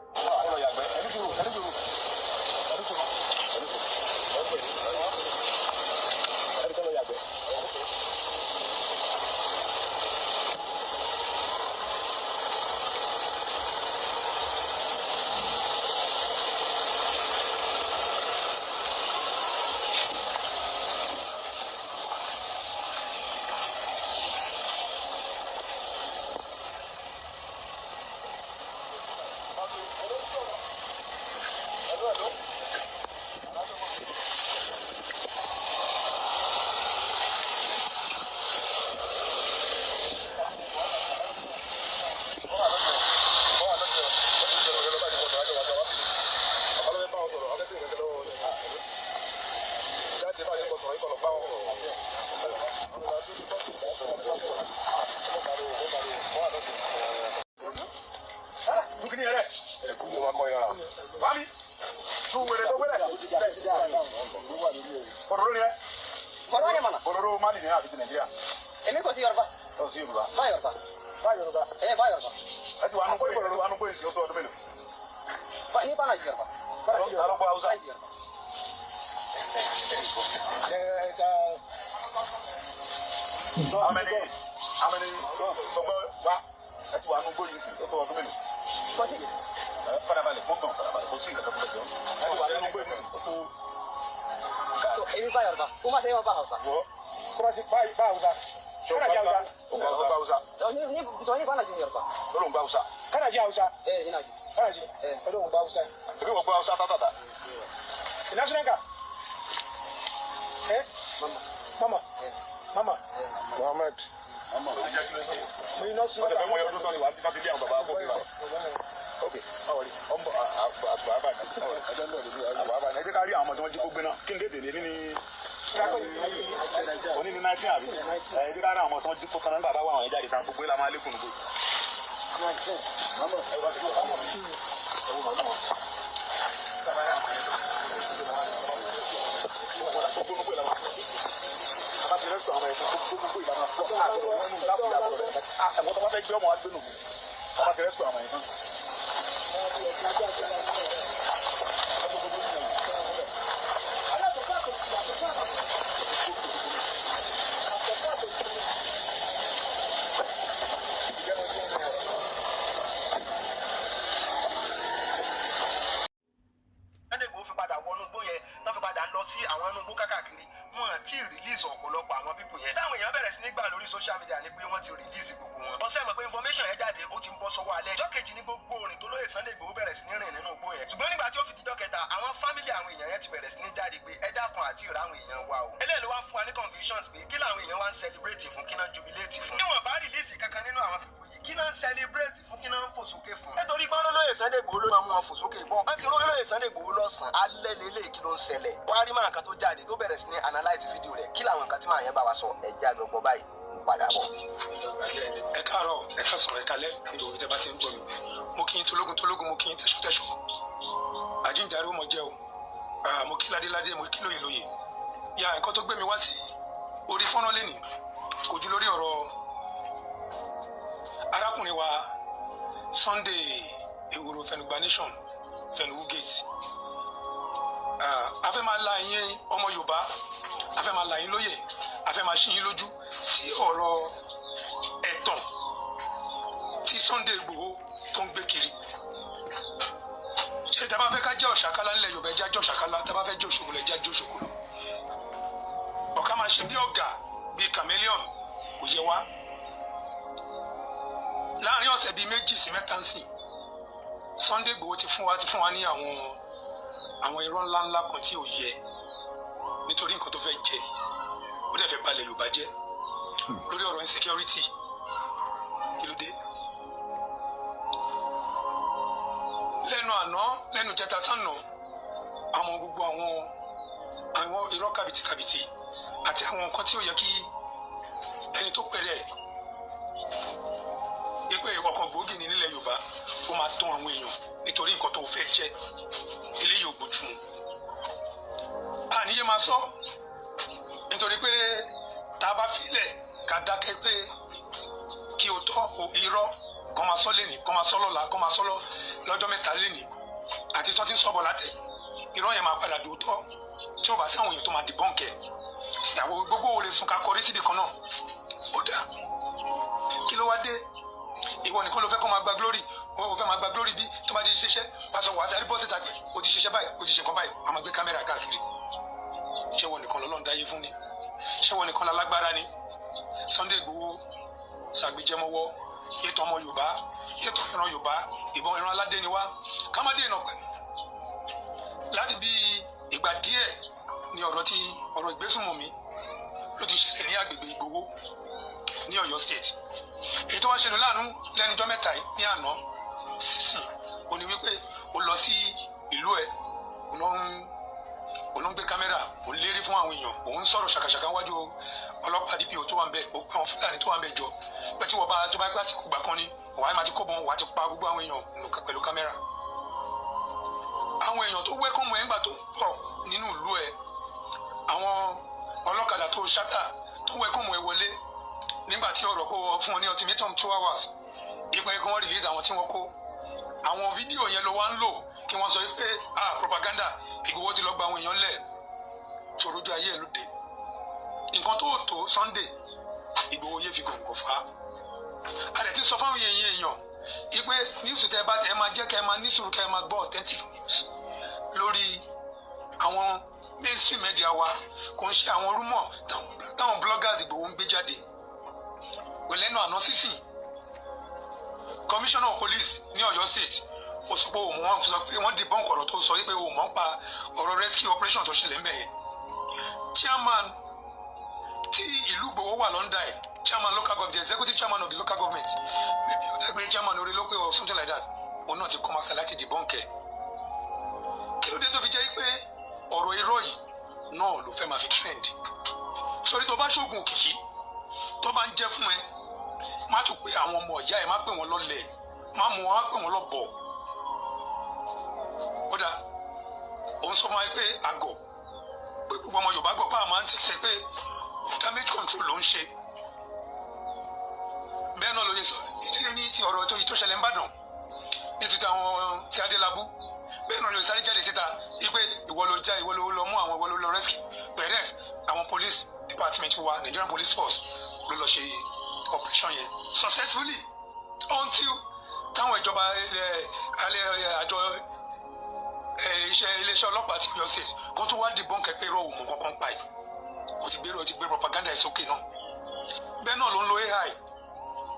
Kana ji Hausa? Ina ji. Kana ji? Bari mu ba Hausa. Ebi wo gba Hausa tata. Ina sunanka? Mama. Mohammed. Mo ina sunanka. Mo yo do ni wa ti di àwọn bàbá ko bi ba. Okay. Awori. Ombo baba ni. Baba ni. Ẹ jẹ́ ká rí àwọn ọmọ tí wọ́n jí kó gbé náà. Kí n tètè ní ní Oni ni 19 àbí. Ẹ jẹ́ ká rí àwọn ọmọ tí wọ́n jí kó kan bàbá wa àwọn jáde kan gbogbo la máa lékùn gbogbo. Social media ni pé wọ́n ti release gbogbo wọn. Wọ́n sẹ́mọ̀ pé information yẹn jáde ó ti ń bọ́ sọ́wọ́ alẹ́. Ọjọ́ kejì ní gbogbo orin tó lóye Sunday Igboho bẹ̀rẹ̀ sí ní rìn nínú igbó yẹn. Ṣùgbọ́n nígbà tí ó fi dijọ́ kẹta, àwọn fámìlì àwọn èèyàn yẹn ti bẹ̀rẹ̀ sí ní jáde pé ẹ dákun àti ìrà àwọn èèyàn wa o. Eléyìí ló wá fún wa ní convictions pé kí làwọn èèyàn wá ń celebrate fún kí náà jubilate fún. Níwọ̀n bá release kankan nínú àwọn fìbò yìí kí náà celebrate fún kí náà fò sókè fún. Nítorí pé olóyè Sunday Igboho ló máa mú wọn fò sókè bọ̀. Wọ́n ti olóyè Sunday Igboho lọ́sàn-án alẹ́ lélẹ̀ kí ló ń ṣẹlẹ̀. Wọ́n á rí máa kan tó jáde tó bẹ̀rẹ̀ sí ní analyze fídíò rẹ̀ kí làwọn nǹkan tí màá yẹn bá wa sọ ẹ̀já gbogbo báyìí padà bọ̀. Ẹ káàárọ̀, ẹ káàsán, ẹ kálẹ́ níbi òwe tẹ bá ti ń gbọ́ mi. Mo kí yín tológun, mo kí yín tẹ̀sùtẹ̀sù. Àjíǹdarí ó mọ jẹ́ o. Mo kí ládéládé, mo kí lóyè. Ya nǹkan tó gbé mi wá sí orí fọ́nrán lénìí kò ju lórí ọ̀rọ̀ arákùnrin wa Sunday Igboho Fẹnugba Nation Fẹnugu Gate. A fẹ́ máa la yín ọmọ Yorùbá, a fẹ́ máa la yín lóyè, a fẹ́ máa ṣí yín lójú sí ọ̀rọ̀ ẹ̀tàn tí Sunday Igboho tó ń gbé kiri. Ṣé tá a bá fẹ́ ká jẹ́ ọ̀ṣàkálá ńlẹ̀ Yorùbá ẹja jẹ́ ọ̀ṣàkálá, tá a bá fẹ́ jẹ́ òṣòwò ẹja jẹ́ òṣòwò. Ọ̀ká máa ṣe bí ọ̀gá bíi chameleon kò yẹ wá. láàrin ọ̀sẹ̀ bíi 2 sí 3 nsìn Sunday Igboho ti fún wa ní àwọn irọ́ ńláńlá kan tí ò yẹ nítorí nǹkan tó fẹ́ jẹ ó dẹ̀ fẹ́ balẹ̀ Yorùbá jẹ́ lórí ọ̀rọ̀ insecurity kí ló dé. lẹ́nu jẹta sànà àwọn gbogbo àwọn irọ́ kàbìtìkàbìtì àti àwọn nǹkan tí ó yẹ kí ẹni tó pẹ̀rẹ̀ ipò ọkàn gbòógì ní nílẹ̀ Yorùbá ó máa tán àwọn èèyàn nítorí nǹkan tó fẹ́ jẹ́ eléyìí ò bójú mu. àníyé máa sọ nítorí pé tá a bá filẹ̀ ká dákẹ́ pé kí o tọ́ irọ́ kọ́ máa sọ lẹ́nìí kọ́ máa sọ lọ́la kọ́ máa sọ lọ́jọ́ mẹ́ta lẹ́nìí àti tó ti ń sọ̀bọ̀ látẹ̀ irọ́ yẹn máa padà dòótọ́ tí ó bá sí àwọn èèyàn tó máa dìbọ́ǹkẹ̀ ìyàwó gbogbo ò lè sùn ká kọrí síbi kan náà ó dáa kí ló wá dé ìwọ nìkan ló fẹ́ kó máa gba glory ó fẹ́ máa gba glory bí tó bá ti ṣiṣẹ́ wàá sọ wàá sáré bọ́sì tàgbẹ́ ó ti ṣiṣẹ́ báyìí ó ti ṣe nǹkan báyìí wàá máa gbé kámẹ́rà káàkiri ṣé wọn nìkan lọ́lọ́run dáyé fún ni ṣé wọn nìkan lálágbára ni Sunday Igboho ṣàgbéjẹmọ́wọ́ ètò ọmọ Yorùbá ètò ìran Yorùbá ìbọn ìran aládé ni wá ká má dènà pẹ̀lú láti bí ìgbà díẹ̀ ní ọ̀rọ̀ ìgbésùnmọ̀mí ló ti ṣẹlẹ̀ ní agbègbè Ìgbòho ní Ọ̀yọ́ state èyí tó wá ṣẹlẹ̀ lẹ́nujọ́ mẹ́ta ní àná sísìn ó ní wípé ó lọ sí ìlú ẹ̀ ó ló ń gbé kámẹ́rà ó ń lérí fún àwọn èèyàn ó ń sọ̀rọ̀ ṣàkàṣàkà wájú ọlọ́pàá DPO tó wà ń bẹ̀ ó pa àwọn Fúlàní tó wà ń bẹ̀ jọ pé tí wọ́n bá tó bá gbà tí kò gbà kan ní wàá máa ti kó bọ́n wàá ti pa gbogbo àwọn èèyàn pẹ̀lú kámẹ́rà àwọn èèyàn tó wẹ́kọ̀mù ẹ̀ ńgbà tó pọ̀ nínú ìlú ẹ̀ àwọn ọlọ́kadà tó ṣátà tó wẹ́kọ̀mù ẹ̀ wọlé nígbà tí ọ̀rọ̀ kó fún wọn ní ultimatum 2 hours ìpè kí wọ́n release àwọn tí wọ́n kó àwọn fídíò yẹn ló wá ń lò kí wọ́n sọ pé propaganda Ìgbòho ti lọ gba àwọn èèyàn lẹ̀ ṣòrojú ayé ẹ̀ lóde nǹkan tó tó Sunday Ìgbòho yé fi gòǹgò fà á a lè ti sọ fáwọn èèyàn ìpè news tẹ bá tẹ ẹ máa jẹ́ kẹ́ ẹ máa ní sùúrù kẹ́ ẹ máa gbọ́ authentic news lórí àwọn mainstream media wa kò ń ṣe àwọn rúmọ̀ táwọn bloggers Ìgbòho ń gbé jáde pẹ̀lẹ́nu àná sísìn commissioner of police ní Ọ̀yọ́ state ó sọ pé wọ́n sọ pé wọ́n dìbọn ọ̀rọ̀ tó sọ pé òun mọ̀ ń pa ọ̀rọ̀ rescue operation tó ṣẹlẹ̀ ń bẹ̀ yẹn chairman tí ìlú Ìgbòho wà lọ́ndà ẹ̀ chairman local government executive chairman of the local government maybe ó dẹ́gbẹ́ chairman orí local or something like that òun náà ti kọ́ masá láti dìbọn kẹ̀ kí ló dé tó fi jẹ́ pé ọ̀rọ̀ irọ́ yìí náà ló fẹ́ máa fi trend sórí tó bá ṣoògùn òkìkí tó bá ń jẹ́ fún ẹ má tún pé àwọn ọmọ ìyá ẹ má pè wọ́n lọ́lẹ̀ má mú wọn má pè wọ́n lọ́bọ̀ kódà òun sọ fún wa pé àgọ̀ pé gbogbo ọmọ Yorùbá gbọ́ pé àwọn máa ń tẹ̀sẹ̀ pé damage control ló ń ṣe bẹ́ẹ̀ náà ló yẹ sọ ní ti ọ̀rọ̀ tó ṣẹlẹ̀ ń bàdàn ní ti àwọn ti Adélábù bẹ́ẹ̀ náà ló sáré jáde síta wípé ìwọ ló lọ mú àwọn ìwọ ló lọ rescue whereas àwọn police department wa Nigerian police force ló lọ ṣe operation yẹn successfully until táwọn ìjọba àjọ iléeṣẹ́ ọlọ́pàá ti Ọ̀yọ́ state kan tó wá dìbọn kẹ́kẹ́ irọ́ òmù kankan pa ẹ̀ ó ti gbé propaganda ẹ̀ sókè náà bẹ́ẹ̀ náà ló ń lo AI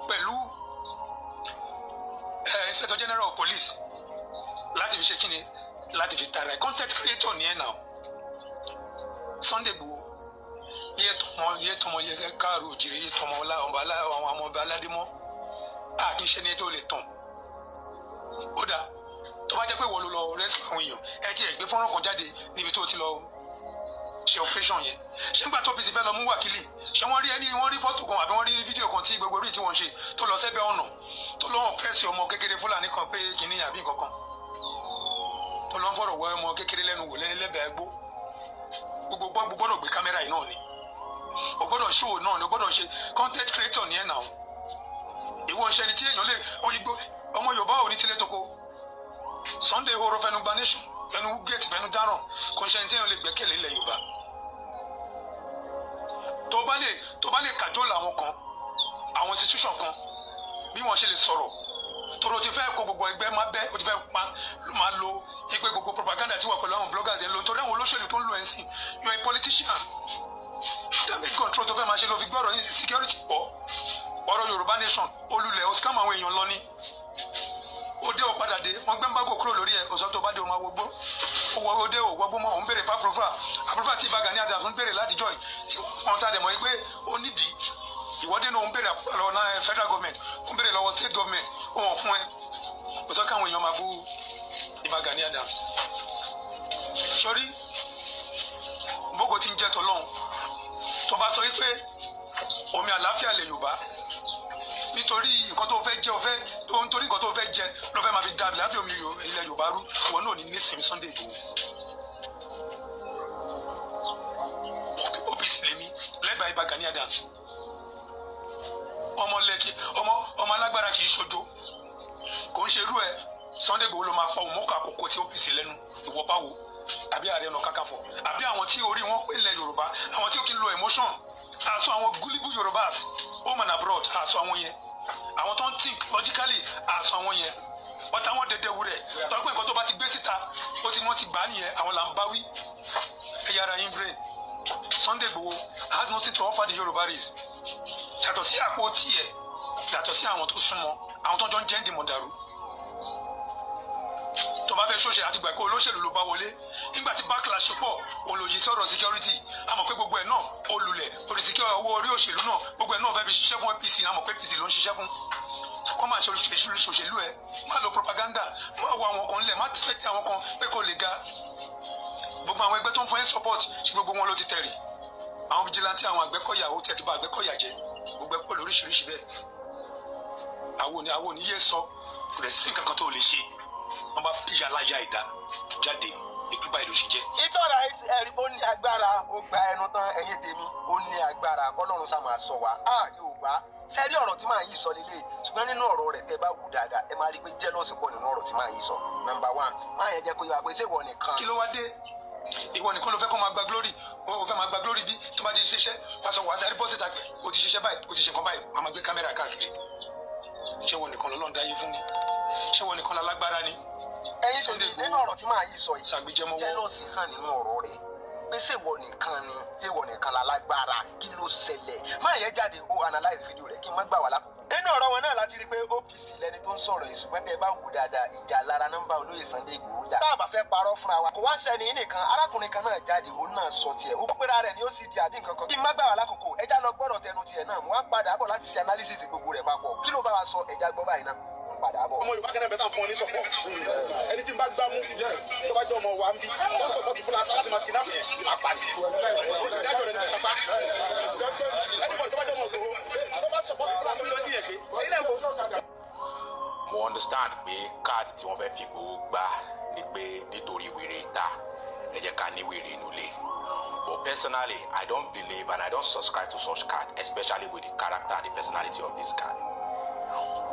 pẹ̀lú inspector general of police láti fi ṣe kíni láti fi tara ẹ̀ content creator ní ẹ̀ náà Sunday Igboho yẹ tọmọ yẹ káàró òjìrì yẹ tọmọ àwọn ọmọ ọba aládémọ àkínṣe ní tó lè tàn ó dáa tó bá jẹ́ pé wọ́n ló lọ rescue àwọn èèyàn ẹ ti ẹ̀gbẹ́ fọ́nrán kan jáde níbi tó ti lọ ṣe operation yẹn ṣé nígbà tó bìsí fẹ́ lọ mú wákìlì ṣé wọ́n rí fọ́tò kan àbí wọ́n rí fídíò kan tí gbogbo orí tí wọ́n ṣe tó lọ sẹ́bẹ̀ ọ̀nà tó lọ́wọ́ pẹ́ẹ́sì ọmọ kékeré Fúlàní kan pé kínní àbí nǹkan kan tó lọ́ fọ̀rọ̀ wọ ọmọ kékeré lẹ́nu wò lẹ́bẹ̀ẹ́ gbó gbogbo gbọ́dọ̀ gbé kámẹ́rà yìí náà ni o gbọ́dọ̀ show náà ni o gbọ́dọ̀ ṣe content creator ní ẹ̀ náà ìwọ ń ṣe ẹni tí èèyàn lè òyìnbó ọmọ Yorùbá ò ní tilé toko Sunday horo fẹnu gba nation fẹnu gate fẹnu dáràn kò ń ṣe ẹni tí èèyàn lè gbẹ́kẹ̀lé ilẹ̀ Yorùbá tó bá lè kájọ́ làwọn kan àwọn institution kan bí wọ́n ṣe lè sọ̀rọ̀ toro ti fẹ́ kó gbogbo ẹgbẹ́ má bẹ́ o ti fẹ́ máa lo ipe gbogbo propaganda tí wà pẹ̀lú àwọn bloggers yẹn lò nítorí àwọn olóṣèlú tó ń lo ẹ̀ sìn you are a politician damage control tó fẹ́ máa ṣe ló fi gbọ́rọ̀ yín security wọ́ ọ̀rọ̀ Yorùbá nation olùlẹ̀ ó scam àwọn èèyàn lọ ní òde ò padà dé wọ́n gbé ń bágò kúrò lórí ẹ̀ ọ̀sán tó bá dé o máa wọgbó owó òde ò wọgbó mọ́ òun béèrè pa àpòfà tí ibà Gani Adams ń béèrè látijọ́ yìí tí wọ́n ta dẹ̀ mọ́ pé ó nídìí ìwọ́de náà ń béèrè lọ́wọ́ náà federal government ó ń béèrè lọ́wọ́ state government ó wọ̀n fún ẹ ọ̀sán káwọn èèyàn máa bú ibà Gani Adams sórí bógo ti ń jẹ́ tọ́lọ́hún tó bá sọ wípé omi àlàáfíà lè Yorùbá nítorí nǹkan tó fẹ́ jẹ nítorí nǹkan tó fẹ́ jẹ ló fẹ́ máa fi dàbí lábẹ́ omi ilẹ̀ Yorùbá rú ìwọ náà ní nísìnyí Sunday Igboho OPC lèmi lẹ́gbàá ibà Gani Adams ọmọ alágbára kì í ṣojo kò ń ṣerú ẹ Sunday Igboho ló máa pa òmùkọ àkókò tí OPC lẹ́nu ìwọ báwo àbí Ààrẹ Ọ̀nà Kakanfò àbí àwọn tí orí wọn pé ilẹ̀ Yorùbá àwọn tí ó kì í lo emotion àṣọ àwọn gullible Yorùbás home and abroad àṣọ àwọn yẹn àwọn tó ń think logically àṣọ àwọn yẹn ọ̀tá wọn dẹdẹ wúrẹ̀ tọ́pẹ́ nǹkan tó bá ti gbé síta wọ́n ti gbà á nìyẹn àwọn là ń bá wí ẹ̀yà ara yín brain Sunday Igboho has nothing to offer the Yorùbá race yàtọ̀ sí àpò tiẹ̀ yàtọ̀ sí àwọn tó súnmọ́ àwọn tó jọ ń jẹ́ ń dìmọ̀ dàrú tó bá fẹ́ ṣọ́ọ̀ṣì àti gbàgbọ́ olóṣèlú ló bá wọlé nígbà tí backlash pọ̀ olóyè sọ̀rọ̀ security a mọ̀ pé gbogbo ẹ̀ náà olùlẹ̀ olùsíkẹ́ owó orí òṣèlú náà gbogbo ẹ̀ náà fẹ́ fi ṣiṣẹ́ fún APC a mọ̀ pé APC ló ń ṣiṣẹ́ fún kọ́ máa ṣe òṣèlú ẹ̀ má lo propaganda má wọ àwọn kan lẹ̀ má tẹ́tí àwọn kan pé kò lè ga gbogbo àwọn ẹgbẹ́ tó ń fún ẹ́ support ṣe gbogbo wọn ló ti tẹ̀rì àwọn vigilante àwọn Àgbẹ̀kọ̀yà ó tiẹ̀ ti bà Àgbẹ̀kọ̀yà jẹ́ gbogbo ẹ̀ pọ̀ lóríṣiríṣi bẹ́ẹ̀ àwọn oníyẹ sọ kò dẹ̀ sí nǹkan kan tó lè ṣe wọ́n bá bí aláya ìdá jáde ìdúbà ìlú ṣe jẹ́. ìtọ́ra ẹ̀rí ó ní agbára ó gba ẹnu tán ẹ̀yìn tèmi ó ní agbára kọ́lọ́run sá máa sọ wá Yorùbá sẹ́rí ọ̀rọ̀ tí màá yìí sọ lélẹ̀ ṣùgbọ́n nínú ọ̀rọ̀ rẹ̀ tẹ́ bá wù dáadáa ẹ máa rí i pé jealous pọ̀ nínú ọ̀rọ̀ tí màá yìí sọ number one máa yẹn jẹ́ kó yọ pé ṣé ìwọ nìkan. kí ló wá dé ìwọ nìkan ló fẹ́ kó máa gba glory ó fẹ́ máa gba glory bí tó bá ti ṣiṣẹ́ wàá sáré bọ́sì tàgbẹ̀ ó ti ṣiṣẹ́ báyìí ó ti ṣe nǹkan báyìí wàá máa gbé kámẹ́rà káàkiri ṣé ìwọ nìkan lọ́lọ́run dáyé fún ni ṣé ìwọ nìkan lálágbára ni. ẹ̀yin Sunday Igboho nínú ọ̀rọ̀ tí màá yìí sọ yìí jẹ́lọ́sì hàn nínú ọ̀rọ̀ rẹ̀ pé ṣèwọ nìkan ni ṣèwọ nìkan lálágbára kí ló ṣẹlẹ̀ máa yẹ jáde ó analyse fídíò rẹ̀ kí n má gbà wá lákòókò. nínú ọ̀rọ̀ wọn náà láti rí i pé OPC lẹni tó ń sọ̀rọ̀ ìṣùgbọ́n tẹ́ bá wù dáadáa ìjà lára nọ́mbà olóyè Sunday Igboho jà. tá a bá fẹ́ parọ́ fúnra wa kò wá sẹ́ni nìkan arákùnrin kan náà jáde òun náà sọ tiẹ̀ ó pera rẹ̀ ni ó sì di àbí nǹkan kan. kí n má gbà wá lákòókò ẹja lọ gbọ́dọ̀ tẹnu tiẹ̀ náà mo wá padà bọ̀ láti ṣe analysis gbogbo rẹ̀ papọ̀ kí ló bá wa sọ ẹja gbọ́ báyìí náà padà bọ̀. ọmọ Yorùbá kẹ́nẹ́ bẹ́ẹ̀ tán fún ọ ní sọ̀pọ̀ ẹni tí n bá gbá mú tó bá jẹ́ ọmọ wa ń bí wọ́n sọ̀pọ̀ ti fúnra láti máa kidnap yẹn apàdé òṣìṣẹ́ ìdájọ́ rẹ̀ ní sọ́pá ẹnìbọ̀dì tó bá jẹ́ ọmọ Igboho tó bá sọ̀pọ̀ ti fúnra tó lọ sí yẹn pé ilé ìwò. mo understand pé káàdì tí wọ́n fẹ́ fi Igboho gbà ni pé nítorí wèrè ìta ẹ jẹ́ ká ní wèrè inú ilé. But personally, I don't believe and I don't subscribe to such card, especially with the character and the personality of this guy.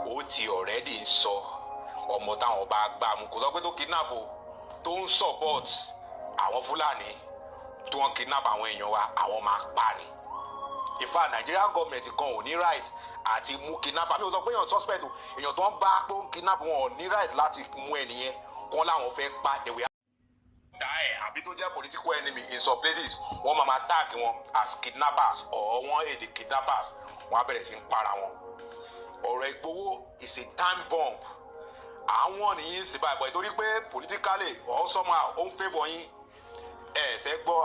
Ó ti already ń sọ ọmọ táwọn bá gbà mú kò sọ pé tó kidnap o tó ń support àwọn Fúlàní tí wọ́n kidnap àwọn èèyàn wa àwọn máa pa ni. In fact, Nigerian government kan ò ní right àti mú kidnapper mi ò sọ pé èèyàn suspect o èèyàn tó ń bá pé ó ń kidnap wọn ò ní right láti mú ẹnìyẹn kán láwọn fẹ́ pa ẹ̀wẹ̀ àbí tó jẹ́ political enemy in some places wọ́n máa tag wọn as kidnappers or wọ́n èdè kidnappers wọ́n á bẹ̀rẹ̀ sí ń para wọn. ọ̀rọ̀ Igboho is a time bomb. àwọn nìyí ń sèbá ìbọn ìtorí pé politically or somehow ó ń favour yín ẹ fẹ́ gbọ́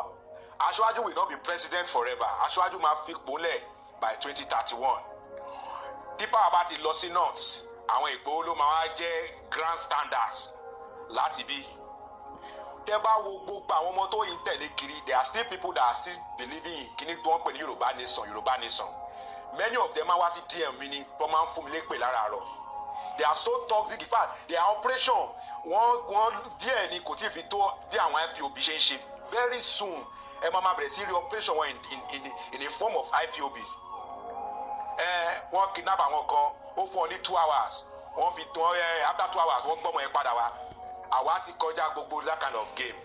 Aṣíwájú will not be president forever. Aṣíwájú máa fi gbólẹ̀ by 2031. tí power bá ti lọ sí north àwọn Igboho ló máa wá jẹ́ grand standards láti bí. tẹ́ bá wo gbogbo àwọn ọmọ tó yìí ń tẹ̀lé kiri there are still people that are still believing in kíní tó ń pè ní Yorùbá nation. Many of them máa wá sí DM mi ni wọ́n máa ń fún mi lépè láràárọ̀. They are so toxic in fact their operation wọ́n díẹ̀ ni kò tí ì fi tó bí àwọn IPOB ṣe ń ṣe. Very soon ẹ máa bẹ̀rẹ̀ sí rí operation wọn in a form of IPOBs. Wọ́n kidnap àwọn kan ó fún ọ ní 2 hours wọ́n fi after 2 hours wọ́n gbọ́mọ yẹn padà wá. Àwa ti kọjá gbogbo that kind of game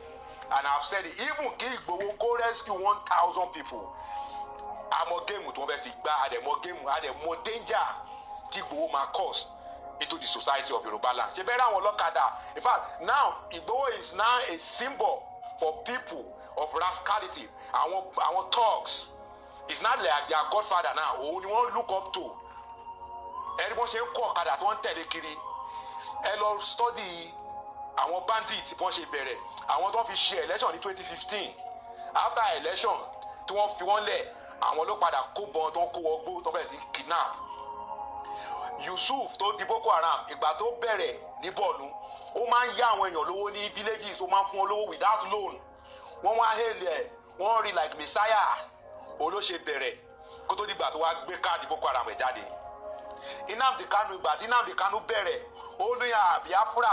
and I have said it even kí Igboho go rescue 1,000 people. Àmọ́ géèmù tí wọ́n fẹ́ fi gbá àdẹ̀mọ́ danger tí Igboho máa cause into the society of Yoruba land. Ṣé bẹ́ẹ̀ rẹ̀ àwọn ọlọ́kadà in fact now Igboho is now a symbol for people of rascality àwọn thugs is not like their godfather now òun ni wọ́n look up to ẹni wọ́n ṣe ń kó ọ̀kadà tó ń tẹ̀lé kiri ẹ lọ study àwọn bandit wọ́n ṣe bẹ̀rẹ̀ àwọn tó fi ṣe election ní 2015 after election tí wọ́n fi wọ́n lẹ̀ àwọn ló padà kó bọn tó ń kó wọgbó tó bẹ̀rẹ̀ sí kidnap Yusuf tó di Boko Haram ìgbà tó bẹ̀rẹ̀ ní Borno ó máa ń yá àwọn èèyàn lówó ní villages ó máa ń fún wọn lówó without loan wọ́n wá hail ẹ̀ wọ́n rí like messiah olóṣè bẹ̀rẹ̀ kó tó dìgbà tó wá gbé káàdì Boko Haram ẹ̀ jáde Nnamdi Kanu ìgbà tí Nnamdi Kanu bẹ̀rẹ̀ ó ní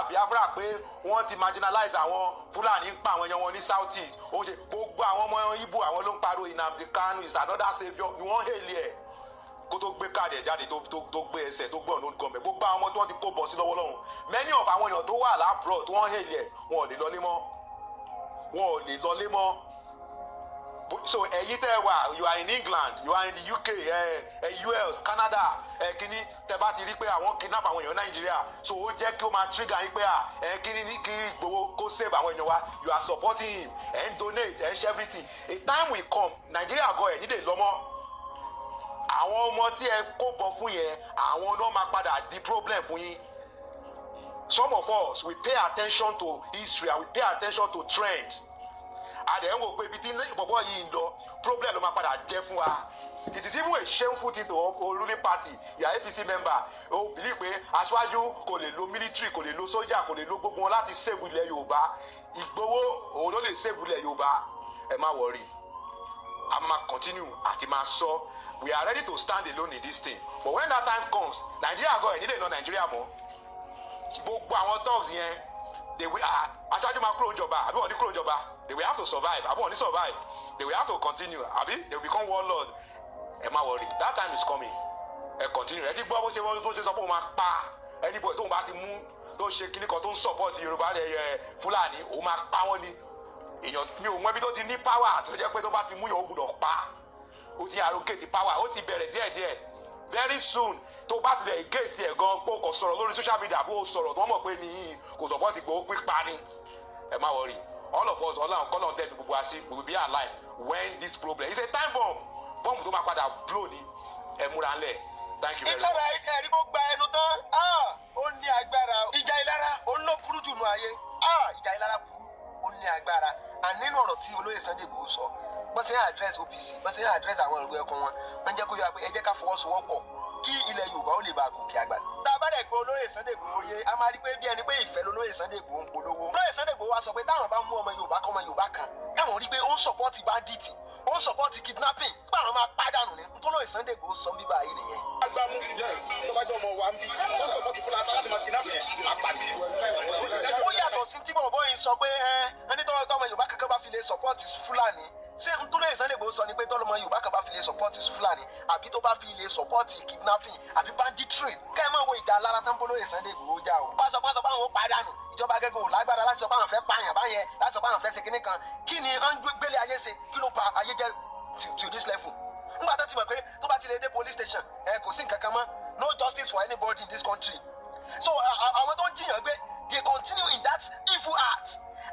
Biafra pé wọ́n ti marginalize àwọn Fúlàní ń pa àwọn èèyàn wọn ní South East ó ṣe gbogbo àwọn ọmọ Igbo àwọn ló ń pariwo Nnamdi Kanu is another saviour ni wọ́n hail ẹ̀ kó tó gbé káàdì ẹ̀ jáde tó gbé ẹsẹ̀ tó gbọ́ ọ̀nà gọ̀mẹ̀ gbogbo àwọn ọmọ tí wọ́n ti kó bọ̀ sí lọ́wọ́ lọ́hùn many of àwọn èèyàn tó wà láàbùrọ̀ tí wọ́n hail ẹ̀ wọn ò lè lọlé mọ́ so ẹ̀yin tẹ́ wà you are in England you are in the UK US Canada kíní tẹ́ bá ti rí pé àwọn kidnap àwọn èèyàn Nàìjíríà so ó jẹ́ kí ó máa trigger yín pé kíní kí Ìgbòho kó save àwọn èèyàn wa you are supporting him ẹ̀ ń donate ẹ̀ ń ṣe everything a time will come Nàìjíríà gan ẹ̀ nílé lọ́mọ́ àwọn ọmọ tí ẹ kó bọ̀ fún yẹn àwọn náà máa padà di problem fún yín some of us we pay attention to history and we pay attention to trends àdé ń wò pé ibi tí bọ̀bọ̀ yìí ń lọ problem ló máa padà jẹ́ fún wa it is even a shameful thing to a ruling party you are APC member o believe pé aṣáájú kò lè lo military kò lè lo sójà kò lè lo gbogbo wọn láti save ilẹ̀ Yorùbá Ìgbòho òun ló lè save ilẹ̀ Yorùbá ẹ má worry a máa continue àti máa sọ we are ready to stand alone in this thing but when that time comes Nigeria go ẹ̀ nílẹ̀ lọ Nigeria mọ́ gbogbo àwọn thugs yẹn aṣáájú máa kúrò ìjọba àbí wọn ní kúrò ìjọba they will have to survive àbí wọn ní survive they will have to continue àbí they will become warlord ẹ má worry that time is coming ẹ continue ẹ ti gbọ́ bó ṣe sọ pé òun máa pa anybody tóun bá ti mú tó ṣe kíní kan tó ń support Yorùbá Fúlàní òun máa pa wọ́n ní èèyàn mi ò mọ ibi tó ti ní power tó jẹ́ pé tó bá ti mú yàn ó gbọ́dọ̀ pa ó ti arrogate power ó ti bẹ̀rẹ̀ díẹ̀díẹ̀ very soon tó bá ti bẹ̀rẹ̀ against ẹ̀ gan pé o kò sọ̀rọ̀ lórí social media bó o sọ̀rọ̀ tó mọ̀ pé nìyí kò support Ìgbòho pípa ni ẹ má worry all of us ọlọ́run kọ́lọ́run tẹ̀lé gbogbo wa sí we will be alive when this problem is a time bomb bomb tó máa padà blow ni ẹ múra ńlẹ̀ thank you very much. ìtura ẹ̀rí bó gba ẹnu tán ó ní agbára ìjà ìlara ó ń lọ burú jù nù ayé ìjà ìlara burú ó ní agbára nínú ọ̀rọ̀ tí olóyè Sunday Igboho sọ bọ́n ṣe ń address OPC bọ́n ṣe ń address àwọn ìlú ẹkùn wọn wọ́n jẹ́ kó yọ pé ẹ jẹ́ ká fọwọ́sowọ́pọ̀ kí ilẹ̀ Yorùbá ó lè bá gòkè àgbà. tá a bá dẹ̀ gbọ́ olóyè Sunday Igboho yé a máa rí pé bí ẹni pé ìfẹ́ lolóyè Sunday Igboho ń polówó. olóyè Sunday Igboho wa sọ pé táwọn bá mú ọmọ Yorùbá kọ́ ọmọ Yorùbá kan táwọn rí pé ó ń support bandit ó ń support kidnapping pé àwọn máa pàdánù ní nítorí Sunday Igboho sọ bíbá yìí nìyẹn. agbámú tó bá jẹ́ ọmọ wa ń bí wọ́n support Fúlàní láti máa kidnapping yẹn apàdé. ó yàtọ̀ sí tí bọ̀bọ̀ yìí sọ pé ẹni tó ọmọ Yorùbá kankan bá fi lè support Fúlàní ṣé nítorí Sunday Igboho sọ ni pé tọ́lọ́mọ Yorùbá kan bá fi lè support Fúlàní àbí tó bá fi lè support kidnapping àbí banditry kẹ́ ẹ máa wo ìjà alára tán polóyè Sunday Igboho já o. wọ́n sọ pé àwọn ó pàdánù ìjọba gẹ́gẹ́ ò lágbára láti sọ pé àwọn fẹ́ pààyàn báyẹn láti sọ pé àwọn fẹ́ ṣe kinní kan kí ni wọ́n ń gbélé ayé ṣe kí ló ba ayé jẹ́ to this level. nígbà tó ti mọ̀ pé tó bá ti lè dé police station kò sí nǹkan kan mọ́ no justice for anybody in this country. so àwọn tó ń jiyàn gbé they continue in that evil act.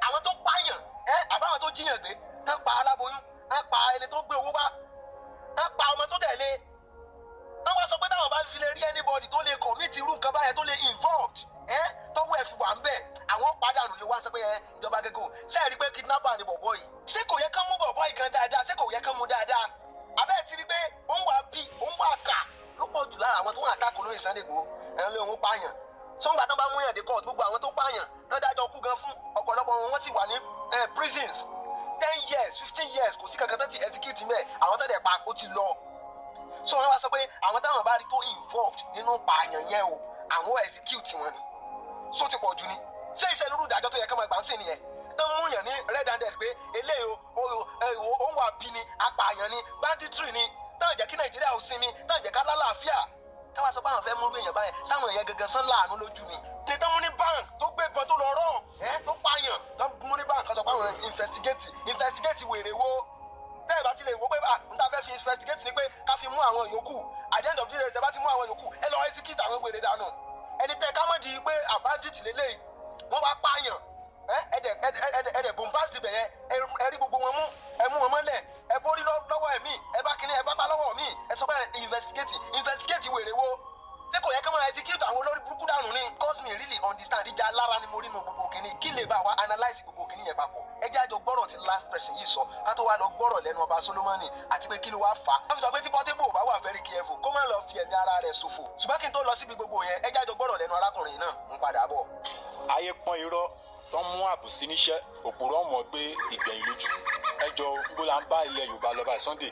àwọn tó pààyàn àbáwọn tó jiyàn gbé tán pa aláboyún tán pa ẹni tó gbé owó wá tán pa ọmọ tó tẹ̀lé wọ́n wá sọ pé táwọn bá fi lè rí anybody tó lè commit irú nǹkan báyẹn tó lè involved tọ́wọ́ ẹ̀ fi wà ń bẹ̀ àwọn pàdánù lè wá sọ pé ìjọba gẹ́gẹ́ ṣe é rí pé kidnapper ni bọ̀bọ̀ yìí ṣé kò yẹ kán mú bọ̀bọ̀ yìí kan dáadáa ṣé kò yẹ kán mú dáadáa abẹ́ ti rí pé ó ń wà bí ó ń wà kà ló pọ̀ jù lára àwọn tó ń àtàkùn lórí Sunday Igboho ẹ̀rọ lé òun pààyàn sọ́ngbà tán bá mú yàn dé court gbogbo àwọn tó pààyàn tán dájọ́ kú gan fún ọ̀pọ̀lọpọ̀ wọn sì wà ní prisons 10 years 15 years kò sí kankan tó ti execute mẹ́ àwọn tó dẹ̀ pa ó ti lọ so wọ́n wá sọ pé àwọn táwọn bá rí tó involved nínú pààyàn yẹn o àwọn execute wọn ni so ti pọ̀ jù ni ṣé ìṣẹ́ lóru ìdájọ́ tó yẹ ká máa gbà ń sìn nìyẹn tó ń múyàn ní red handed pé eléyìí ó wà bí ni apààyàn ni banditry ni táwọn jẹ́ kí Nàìjíríà ò sinmi táwọn jẹ́ ká lálàáfíà káwá sọ pé àwọn fẹ́ mú èèyàn báyẹn sáwọn èèyàn gẹ́gẹ́ sán láàánú lójú ni ní tó mú ní bank tó gbé ìbọn tó lọ rọ̀ tó pààyàn tó mú ní bank kan sọ pé àwọn investigate wèrè wo bẹ́ẹ̀ bá ti lè wo pé n ta fẹ́ fi investigate ni pé ká fi mú àwọn yòókù at the end of the day tẹ́ bá ti mú àwọn yòókù ẹ lọ execute àwọn wèrè dànù ẹni tẹ́ ká mọ̀ di pé bandit lélẹ́yìí wọ́n wá pààyàn ẹ̀dẹ̀ bombast bẹ̀ yẹn ẹ rí gbogbo wọn mú ẹ mú wọn mọ́lẹ̀ ẹ borí lọ́wọ́ ẹ̀mí ẹ bá kíní ẹ bá pa lọ́wọ́ mi ẹ sọ pé investigate wèrè wo ṣé kò yẹ kí wọ́n execute àwọn olórí burúkú dànù ni cause me really understand ìjà alára ni mo rí nu gbogbo kìíní kí lè bá wa analyse gbogbo kìíní yẹn papọ̀ ẹ jẹ́ àjọ gbọ́rọ̀ tí last person yìí sọ ká tó wá lọ gbọ́rọ̀ lẹ́nu ọba Solomoni àti pé kí ló wá fà á. wọ́n fi sọ pé tí Portable ò bá wà very careful kó má lọ fi ẹ̀mí ara rẹ̀ ṣòfò ṣùgbọ́n kí n tó lọ síbi gbogbo yẹn ẹ jẹ́ àjọ gbọ́rọ̀ lẹ́nu arákùnrin náà ń padà bọ̀. ayé pọ́n irọ́ tó ń mú àbùsí níṣẹ́ òpùrọ́ mọ̀ pé ìgbẹ̀yìn lójú ẹjọ́ gbogbo là ń bá ilẹ̀ Yorùbá lọ báyìí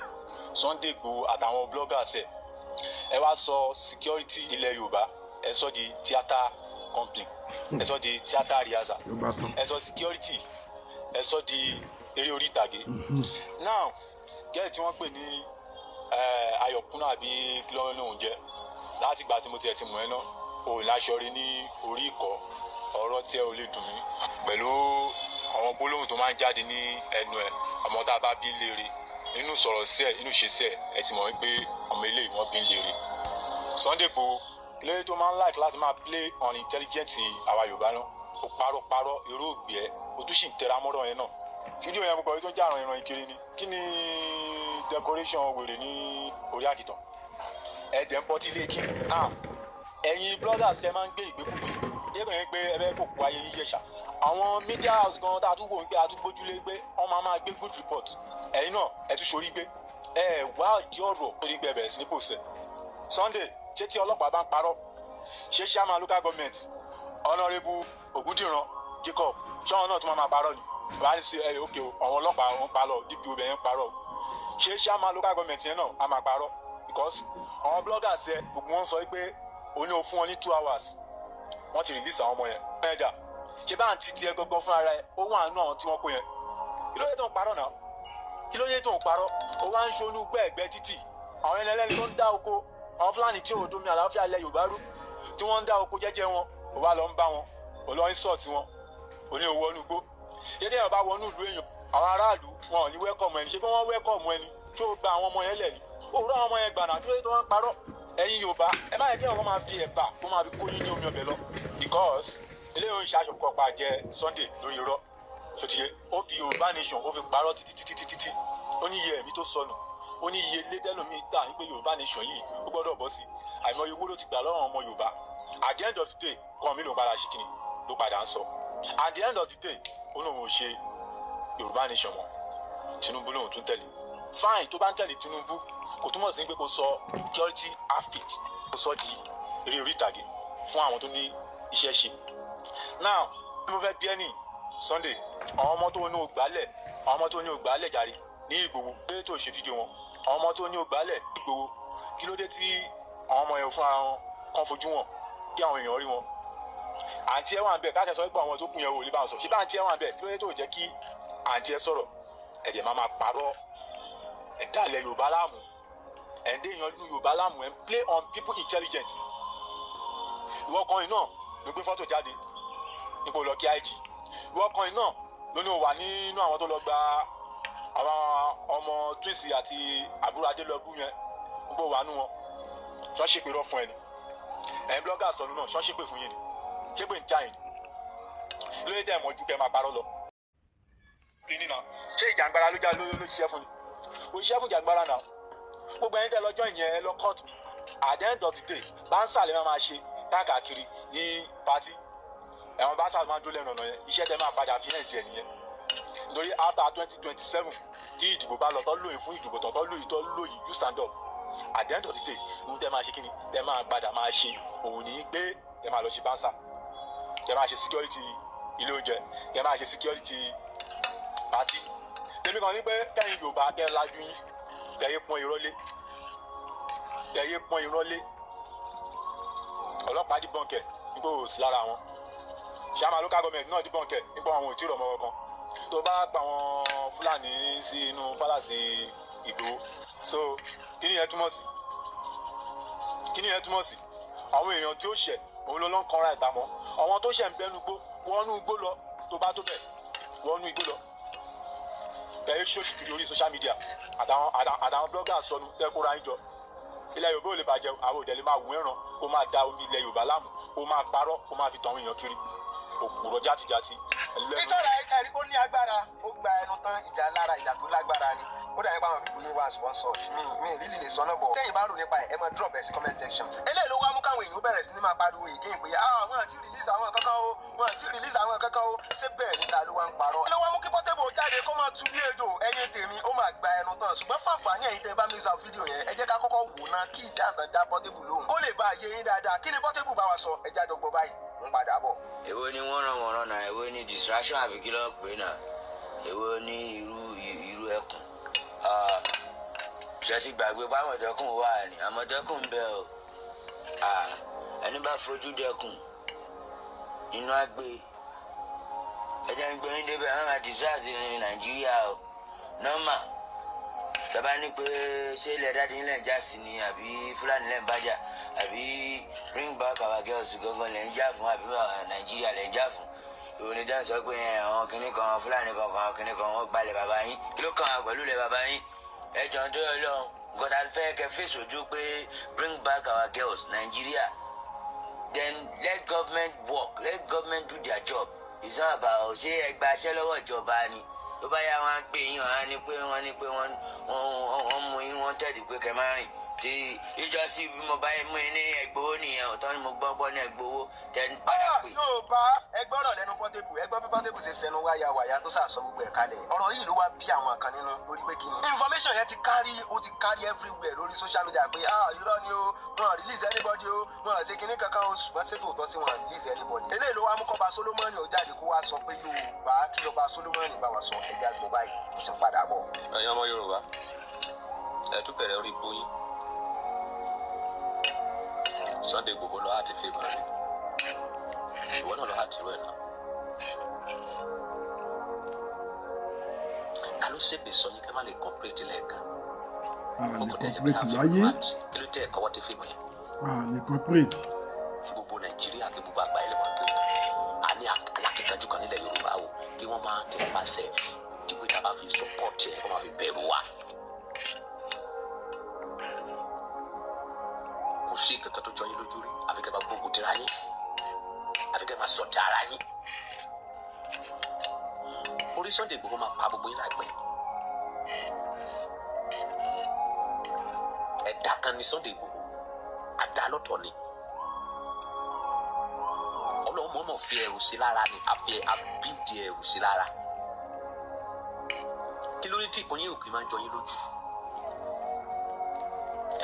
Sunday Igboho àtàwọn bloggers ẹ wá sọ security ilẹ̀ Yorùbá ẹ sọ di theatre company ẹ sọ di theatre rehearsal ẹ sọ security ẹ sọ di eré orí ìtàgé now gẹ́gẹ́ tí wọ́n pè ní Ayọ̀kúnná àbí kí ló ń lóun jẹ́ láti ìgbà tí mo tiẹ̀ ti mọ̀ ẹ́ náà òun láṣọ rí ní orí ìkọ́ ọ̀rọ̀ tí ẹ ò lè dùn mí pẹ̀lú àwọn gbólóhùn tó máa ń jáde ní ẹnu ẹ̀ ọmọ tá a bá bí léèrè inú sọ̀rọ̀ sí ẹ̀ inú ṣe sí ẹ̀ ẹ ti mọ̀ wípé ọmọ ilé ìwọ̀n bí léèrè. Sunday Igboho lórí tó máa ń like láti máa play on intelligent àwa Yorùbá náà ó parọ́ irú ògbé ẹ̀ ó tún sì ń tẹra mọ́rọ̀ yẹn náà fídíò yẹn gbogbo tó ń jà ìran ìkiri ni kí ni decoration wèrè ní orí àkìtàn ẹ̀ẹ́dẹ̀ ń bọ́ tí ilé kí náà ẹ̀yin bloggers ẹ máa ń gbé ìgbékúgbé débìnrin pé ẹ bẹ́ẹ̀ kò kó ayé yíyẹ ṣá àwọn media house gan tá a tún wò wípé a tún gbójúlé pé wọ́n máa gbé good report ẹ̀yin náà ẹ tún ṣorí gbé ẹ wá ìdí ọ̀rọ̀ torí gbẹ bẹ̀rẹ̀ sí ní pòsẹ̀. Sunday ṣé tí ọlọ́pàá bá ń parọ́ ṣé chairman local government Honourable Ògúndìran Jacob ṣọ́wọ́n náà tún máa parọ́ ni wàá ní sí ẹ òkè àwọn ọlọ́pàá wọn parọ́ DPO bẹ̀yẹn parọ́ ṣé chairman local government yẹn náà á máa parọ́ because àwọn bloggers yẹn gbogbo wọn sọ pé òun ní o fún wọn ní 2 hours wọ́n ti release àwọn ọmọ yẹn ẹ̀dà ṣé bá ń ti tiẹ̀ gangan fúnra rẹ̀ ó wà nínú àwọn tí wọ́n kó yẹn kí ló dé tó ń parọ́ náà kí ló dé tó ń parọ́ ó wá ń ṣonú gbẹ́ẹ̀gbẹ́ títì àwọn ẹlẹ́ni tó ń dá oko àwọn Fúlàní tí ò domi àlàáfíà ilẹ̀ Yorùbá rú tí wọ́n ń dá oko jẹ́jẹ́ wọn ó wá lọ ń bá wọn ó lọ ń sọ̀ tí wọn ó ní owó ọnú gbó dédé èèyàn bá wọnú ìlú èèyàn àwọn aráàlú wọn ò ní wẹ́kọ̀mù ẹni ṣé bí wọ́n wẹ́kọ̀mù ẹni tí ó gba àwọn ọmọ yẹn lẹ̀ ni òwúrọ̀ àwọn ọmọ yẹn gbànà kí ló dé tó wọ́n parọ́ ẹ̀yin Yorùbá ẹ má yẹ kí ọ̀rọ̀ máa fi ẹ̀bà kó máa fi kó yín ní omi ọbẹ̀ lọ because eléyìí ń ṣàṣọkọ pa jẹ Sunday lórí irọ́ sotiye ó fi Yorùbá nation ó fi parọ́ títí ó ní iye ẹ̀mí tó sọnù ó ní iye ilé tẹ́lómi tà ní pé Yorùbá nation yìí ó gbọ́dọ̀ bọ́ sí àìmọye owó ló ti gbà lọ́rùn ọmọ Yorùbá at the end of the day kọ́ mi ló ń padà ṣe kíni ló padà ń sọ at the end of the day ó lóun ò ṣe Yorùbá nation mọ́ Tinubu lóun tún tẹ̀lé fine tó bá ń tẹ̀lé Tinubu kò túmọ̀ sí pé kò sọ security outfit kò sọ di eré orí ìtàgé fún àwọn tó ní iṣẹ́ ṣe. Now mo fẹ́ bí ẹni Sunday àwọn ọmọ tó ní ògbálẹ̀ àwọn ọmọ tó ní ògbálẹ̀ jàre ní Ìgbòho pé tó ṣe fídíò wọn àwọn ọmọ tó ní ògbálẹ̀ Ìgbòho kí ló dé tí àwọn ọmọ yẹn fúnra wọn kàn fojú wọn kí àwọn èèyàn rí wọn. àǹtí ẹ wà ń bẹ káṣẹ sọ pé àwọn tó kún yẹn wò lè bá wọn sọ ṣé bá àǹtí ẹ wà ń bẹ kí ló dé tó jẹ́ kí àǹtí ẹ sọ̀rọ̀ ẹ̀jẹ̀ máa parọ́ ẹ̀dá ilẹ̀ Yorùbá láàmú ẹ̀ǹdé èèyàn lu Yorùbá láàmú ẹ̀ ń play on people intelligent. ìwọ ọkùnrin náà ló gbé fọ́tò jáde nípò lọ kí IG ìwọ ọkùnrin náà ló ní o wà nínú àwọn tó lọ gba àwọn ọmọ twins àti àbúrò Adélọ́bù yẹn nípò wà nú wọn ṣọ́ọ́ṣì pé rọ́ fún ẹni ẹ̀yin blogger sọnù náà ṣọ́ọ́ṣì pé fún yín ni ṣé pé ń já yín ni lórí dẹ̀ mọ́jú kẹ́ máa parọ́ lọ. ṣé ìjàngbara ló ṣiṣẹ́ fún ni kò ṣiṣẹ́ fún ìjàngbara náà gbogbo ẹ̀yin tẹ́ lọ́jọ́ ìyẹn ẹ lọ court mi at the end of the day báńsà lè máa ṣe káàkiri ní pati ẹ̀wọ̀n báńsà máa ń dúró lẹ́nu ọ̀nà yẹn iṣẹ́ tẹ́ máa padà fi hàn jẹ nìyẹn nítorí after 2027 tí ìdìbò bá lọ tọ́ lóyìn fún ìdìbò tọ́ lóyìn you stand up at the end of the day ohun tẹ́ máa ṣe kíni tẹ́ máa padà máa ṣe òun ní pé tẹ́ máa lọ ṣe báńsà tẹ́ máa ṣe security ilé oúnjẹ tẹ́ máa ṣe security pati tèmi kan ní pé kẹ́yìn Yorùbá kẹ́ lajú yín tẹ̀yẹ pọ́n ìrọ́lé ọlọ́pàá dìbọ̀nkẹ̀ nígbà òsì lára wọn ṣáàmà local government náà dìbọ̀nkẹ̀ nígbà àwọn òtí rọ̀ mọ́ kankan tó bá pa àwọn Fúlàní sí inú pálàsì Ìgbòho so kí ni yẹn túmọ̀ sí àwọn èèyàn tí ó ṣẹ̀ òun ló ń kanra ìta mọ́ àwọn tó ṣẹ̀ ń bẹ́nu gbó wọnú igbó lọ tó bá tó bẹ̀ wọnú igbó lọ bẹ́ẹ̀ ṣóṣì kiri orí social media àtàwọn bloggers sọnù tẹ́kọ̀ọ́ra ń jọ ilẹ̀ Yorùbá ò lè bàjẹ́ àwọn òdẹ̀ lè máa wù ẹ̀ràn kó máa da omi ilẹ̀ Yorùbá láàmú kó máa parọ́ kó máa fi tàn èèyàn kiri òpùrọ̀ játijàti. ìtọ́ra ẹ̀rí kó ní agbára ó gba ẹnu tán ìjà lára ìjà tó lágbára ni ó dàbí pé àwọn pípọ̀ yín wá sponsor mi ìrírí lè sọ́nà bọ̀ tẹ́yìn bá rò nípa ẹ̀ máa drop ẹ̀ sí comment section. eléyìí ló wá mú káwọn èèyàn bẹ̀rẹ̀ sí ní máa pariwo again pé wọn àti release àwọn kankan o wọn àti release àwọn kankan o ṣé bẹ́ẹ̀ níta ló wá ń parọ́. ló wá mú kí Portable jáde kó máa tu bí ejò ẹ̀yin tèmi ó máa gba ẹnu tán ṣùgbọ́n fàǹfààní ẹ̀yin tẹ́ bá mi sọ fídíò yẹn ẹ jẹ́ ká kọ́kọ́ wò ná kí ìjà nǹkan dá Portable lóhùn kó lè bá yé yín dáadáa kí ni Portable bá wa sọ ẹ jáde gbọ́ báyìí ń padà bọ̀. èwo ni wọ́n ràn wọ́n rán náà èwo ni distraction àbí kí ló pè náà èwo ni irú ẹkùn ṣe ti gbàgbé pé àmọ̀tẹ́kùn wà ní àmọ̀tẹ́kùn ń bẹ o ẹni bá fojú dẹkùn inú àgbè ẹjẹ ń gbé ní débẹ̀ àwọn àdìsáàtì ní Nàìjíríà o nọ́mà tọ́ba ní pé ṣé ilẹ̀ dáadé ńlẹ̀ ń já sí ni àbí Fúlàní lẹ́ ń bájà àbí bring back our girls gangan lẹ́ ń jà fún àbí Nàìjíríà lẹ́ ń jà fún ìròyìn dáhùn sọ pé àwọn kìnnì kan Fúlàní kan àwọn kìnnì kan wọ́n gbalẹ̀ bàbá yín kí ló kàn án pẹ̀lú ilẹ̀ bàbá yín ẹjọ́ ń tó yọ lọ nǹkan tá a fẹ́ kẹ́ fèsì ojú pé bring back our girls Nàìjíríà then let government work let government do their job it's not about ṣé ẹgbàá aṣẹ́ lọ́wọ́ ìjọba ni tó bá yá wọn pè yín wọn ní pé wọ́n mú yín wọ́n tẹ̀dí pé kẹ́ máa rìn tí ìjọsí bí mo bá mú yín ní ẹgbowó nìyẹn ọ̀tọ́ ni mo gbọ́ ní ẹgbowó tẹ́ ń padà pè. yóò bá ẹgbẹ́ ọ̀rọ̀ lẹ́nu Portable ẹgbẹ́ bí Portable ṣe sẹnu wáyà tó sàsọ gbogbo ẹ̀ kalẹ̀ ọ̀rọ̀ yìí ló wá bí àwọn kan nínú lórí pé kí ni. information yẹn ti kárí everywhere lórí social media pé irọ́ ni o wọn release anybody o wọn ṣe kinní kankan o ṣùgbọ́n ṣé tòótọ́ sí wọn release anybody. eléyìí ló wá mú kọ́ba Solomoni ó jáde kó wá sọ pé Yorùbá kí ọba Solomoni bá wa sọ ẹja gbọ́ báyìí kò sì padà bọ̀. ẹ̀yin ọmọ Yorùbá ẹ tún bẹ̀rẹ̀ orí bóyín Sunday Igboho lọ àti fíìmù rẹ ìwọ náà lọ àti rẹ náà ta ló ṣèpè sọ yín ká má lè kọ́pẹ́rẹ́tì lẹ́ẹ̀kan gbogbo tẹ̀yẹ pé káfíńmù àti kí ló tẹ̀ ẹ̀kọ́ wọ́n ti fíìmù yẹn. lè kọ́pẹ́rẹ́tì. kí gbogbo Nàìjíríà kí gbogbo àgbáyé lè mọ̀ pé a ní alákìkanjú kan nílẹ̀ Yorùbá o kí wọ́n máa tẹ̀ pàṣẹ dípò tá a bá fi sọ́pọ̀tì ẹ̀ kó máa fi bẹ̀rù wa. kò sí kankan tó jọ yín lójú rí àfi kẹ́ máa gbógun tira yín àfi kẹ́ máa sọ̀tì ara yín. orí Sunday Igboho máa pa gbogbo yín láìpẹ́. ẹ̀dá kan ní Sunday Igboho àdá lọ́tọ̀ ni Ọlọ́run mọ̀ọ́mọ̀ fi ẹ̀rù sí lára ni àbídì ẹ̀rù sí lára. kí ló ní tí ìkànnì òkè máa ń jọ yín lójú.